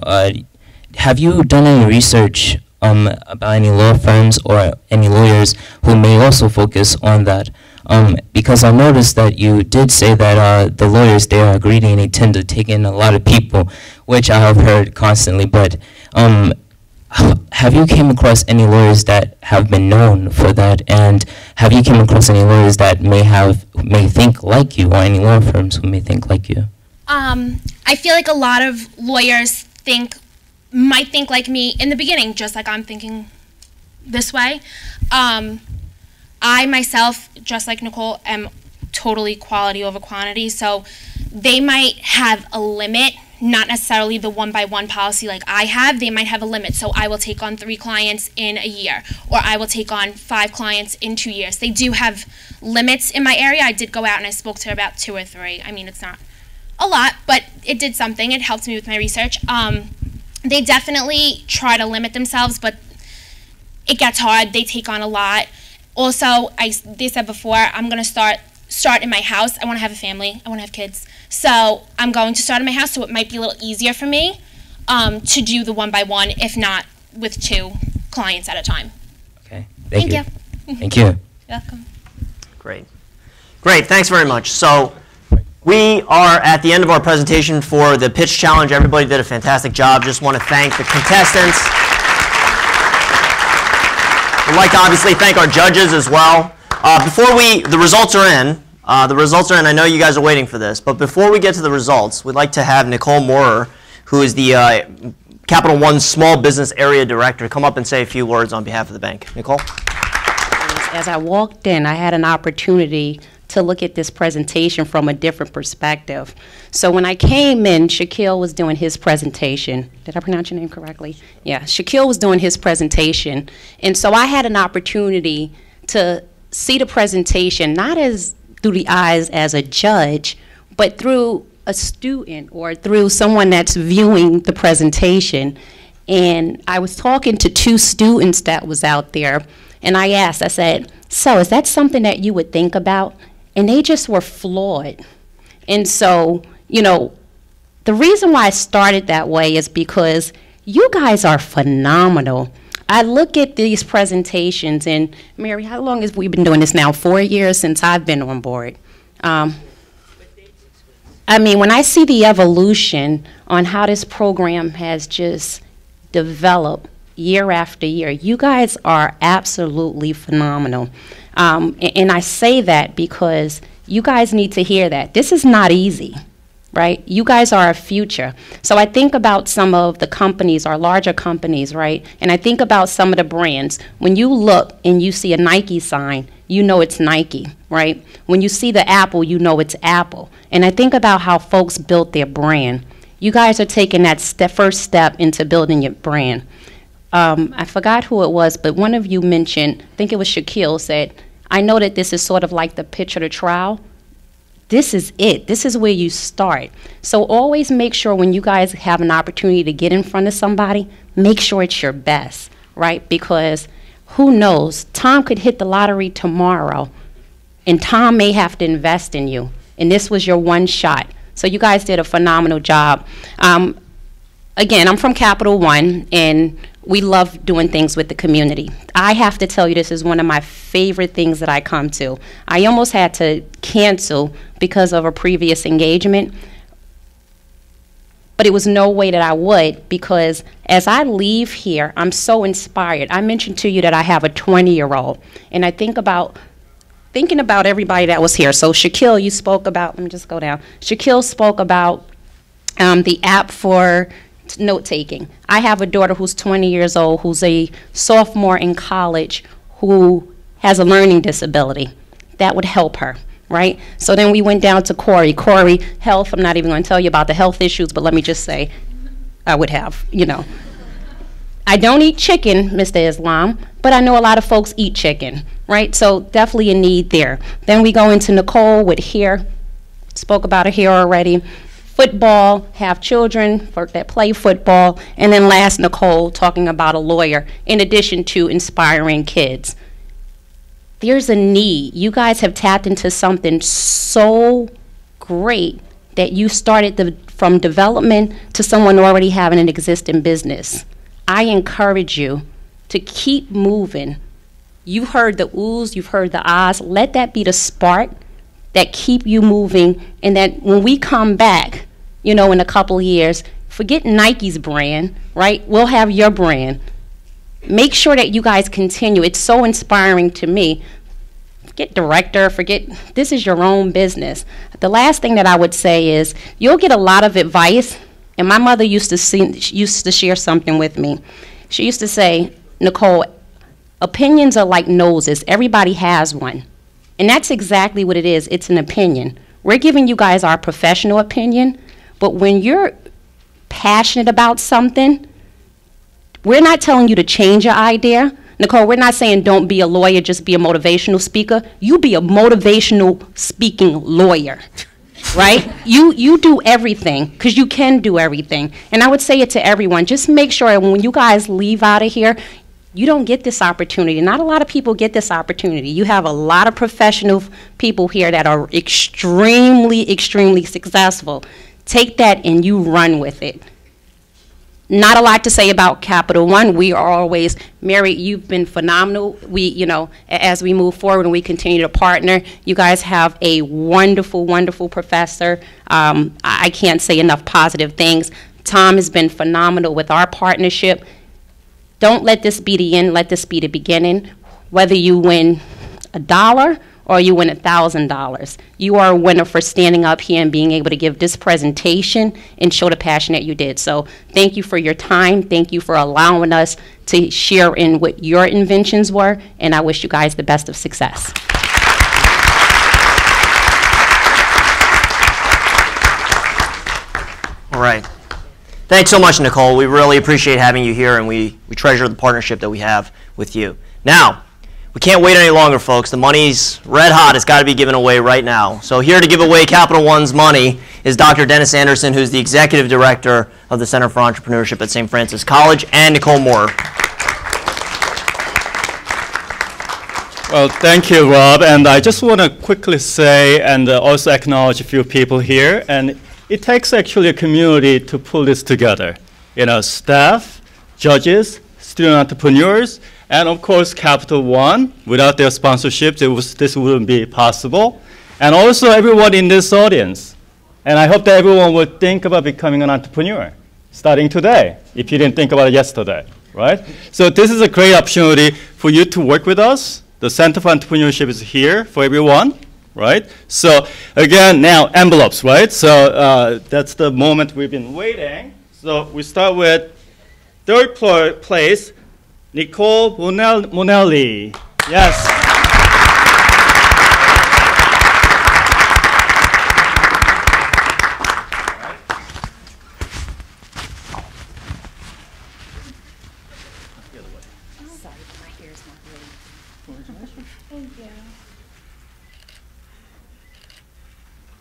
have you done any research about any law firms or any lawyers who may also focus on that? Because I noticed that you did say that the lawyers, they are greedy and they tend to take in a lot of people, which I have heard constantly, but have you came across any lawyers that have been known for that, and have you came across any lawyers that may think like you, or any law firms who may think like you? I feel like a lot of lawyers might think like me in the beginning, just like I'm thinking this way. I myself, just like Nicole, am totally quality over quantity, so they might have a limit, not necessarily the one-by-one policy like I have. They might have a limit, so I will take on 3 clients in a year, or I will take on 5 clients in 2 years. They do have limits in my area. I did go out and I spoke to about 2 or 3. I mean, it's not a lot, but it did something. It helped me with my research. They definitely try to limit themselves, but it gets hard. They take on a lot. Also, they said before, I'm going to start in my house. I want to have a family. I want to have kids. So I'm going to start in my house, so it might be a little easier for me to do the one-by-one, if not with 2 clients at a time. Okay. Thank you. Thank you. You're welcome. Great. Great. Thanks very much. So we are at the end of our presentation for the pitch challenge. Everybody did a fantastic job. Just want to thank the contestants. We'd like to obviously thank our judges as well. The results are in. I know you guys are waiting for this, but before we get to the results, we'd like to have Nicole Moorer, who is the Capital One Small Business Area Director, come up and say a few words on behalf of the bank. Nicole? As I walked in, I had an opportunity to look at this presentation from a different perspective. So when I came in, Shaquille was doing his presentation. Did I pronounce your name correctly? Yeah, Shaquille was doing his presentation. And so I had an opportunity to see the presentation, not as through the eyes as a judge, but through a student or through someone that's viewing the presentation. And I was talking to 2 students that was out there, and I said, so is that something that you would think about? And they just were floored. And so, you know, the reason why I started that way is because you guys are phenomenal. I look at these presentations, and Mary, how long have we been doing this now? 4 years since I've been on board. I mean, when I see the evolution on how this program has just developed year after year, you guys are absolutely phenomenal. And I say that because you guys need to hear that. This is not easy, right? You guys are our future. So I think about some of the companies, our larger companies, right? And I think about some of the brands. When you look and you see a Nike sign, you know it's Nike, right? When you see the Apple, you know it's Apple. And I think about how folks built their brand. You guys are taking that first step into building your brand. I forgot who it was, but one of you mentioned, I think it was Shaquille, said, I know that this is sort of like the pitch or the trial. This is it. This is where you start. So always make sure when you guys have an opportunity to get in front of somebody, make sure it's your best, right? Because who knows, Tom could hit the lottery tomorrow, and Tom may have to invest in you. And this was your one shot. So you guys did a phenomenal job. again, I'm from Capital One, and we love doing things with the community. I have to tell you, this is one of my favorite things that I come to. I almost had to cancel because of a previous engagement, but it was no way that I would, because as I leave here, I'm so inspired. I mentioned to you that I have a 20-year-old, and I thinking about everybody that was here. So Shaquille, you spoke about, let me just go down. Shaquille spoke about the app for note-taking. I have a daughter who's 20 years old, who's a sophomore in college, who has a learning disability. That would help her, right? So then we went down to Corey. Corey, health, I'm not even going to tell you about the health issues, but let me just say, I would have, you know. I don't eat chicken, Mr. Islam, but I know a lot of folks eat chicken, right? So definitely a need there. Then we go into Nicole with hair. Spoke about her hair already. Football, have children that play football. And then last, Nicole, talking about a lawyer, in addition to inspiring kids. There's a need. You guys have tapped into something so great that you started from development to someone already having an existing business. I encourage you to keep moving. You've heard the oohs, you've heard the ahs. Let that be the spark that keep you moving, and that when we come back, you know, in a couple of years, forget Nike's brand, right? We'll have your brand. Make sure that you guys continue. It's so inspiring to me. Forget director, forget, this is your own business. The last thing that I would say is, you'll get a lot of advice, and my mother used to share something with me. She used to say, Nicole, opinions are like noses. Everybody has one. And that's exactly what it is. It's an opinion. We're giving you guys our professional opinion, but when you're passionate about something, we're not telling you to change your idea. Nicole, we're not saying don't be a lawyer, just be a motivational speaker. You be a motivational speaking lawyer, right? You do everything, because you can do everything. And I would say it to everyone, just make sure when you guys leave out of here, you don't get this opportunity. Not a lot of people get this opportunity. You have a lot of professional people here that are extremely, extremely successful. Take that and you run with it. Not a lot to say about Capital One. We are always, Mary, you've been phenomenal. We, you know, as we move forward and we continue to partner, you guys have a wonderful, wonderful professor. I can't say enough positive things. Tom has been phenomenal with our partnership. Don't let this be the end, let this be the beginning. Whether you win $1 or you win $1,000, you are a winner for standing up here and being able to give this presentation and show the passion that you did. So thank you for your time. Thank you for allowing us to share in what your inventions were, and I wish you guys the best of success. All right. Thanks so much, Nicole. We really appreciate having you here, and we treasure the partnership that we have with you. Now, we can't wait any longer, folks. The money's red hot. It's got to be given away right now. So here to give away Capital One's money is Dr. Dennis Anderson, who's the Executive Director of the Center for Entrepreneurship at St. Francis College, and Nicole Moore. Well, thank you, Rob. And I just want to quickly say and also acknowledge a few people here. And it takes actually a community to pull this together. You know, staff, judges, student entrepreneurs, and of course Capital One. Without their sponsorship, this wouldn't be possible. And also everyone in this audience. And I hope that everyone would think about becoming an entrepreneur starting today, if you didn't think about it yesterday, right? So this is a great opportunity for you to work with us. The Center for Entrepreneurship is here for everyone, right? So again, now envelopes, right? So that's the moment we've been waiting. So we start with third place, Nicole Monelli. Yes.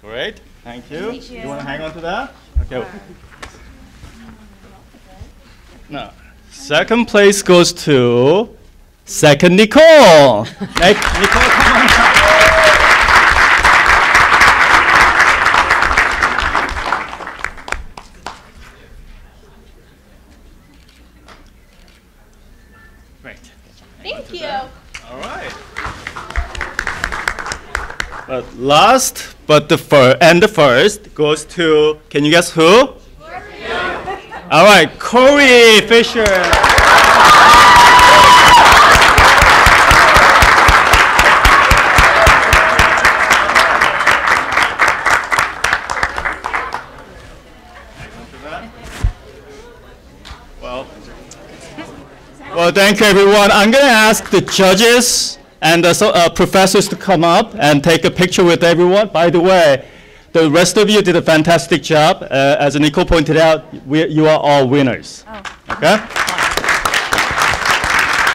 Great, thank you. You want to hang on to that? Okay. No. Second place goes to second Nicole. Nicole, come on. But last, but the first goes to, can you guess who? All right, Corey Fisher. Well, thank you, everyone. I'm going to ask the judges and the professors to come up and take a picture with everyone. By the way, the rest of you did a fantastic job. As Nicole pointed out, you are all winners. Oh. Okay?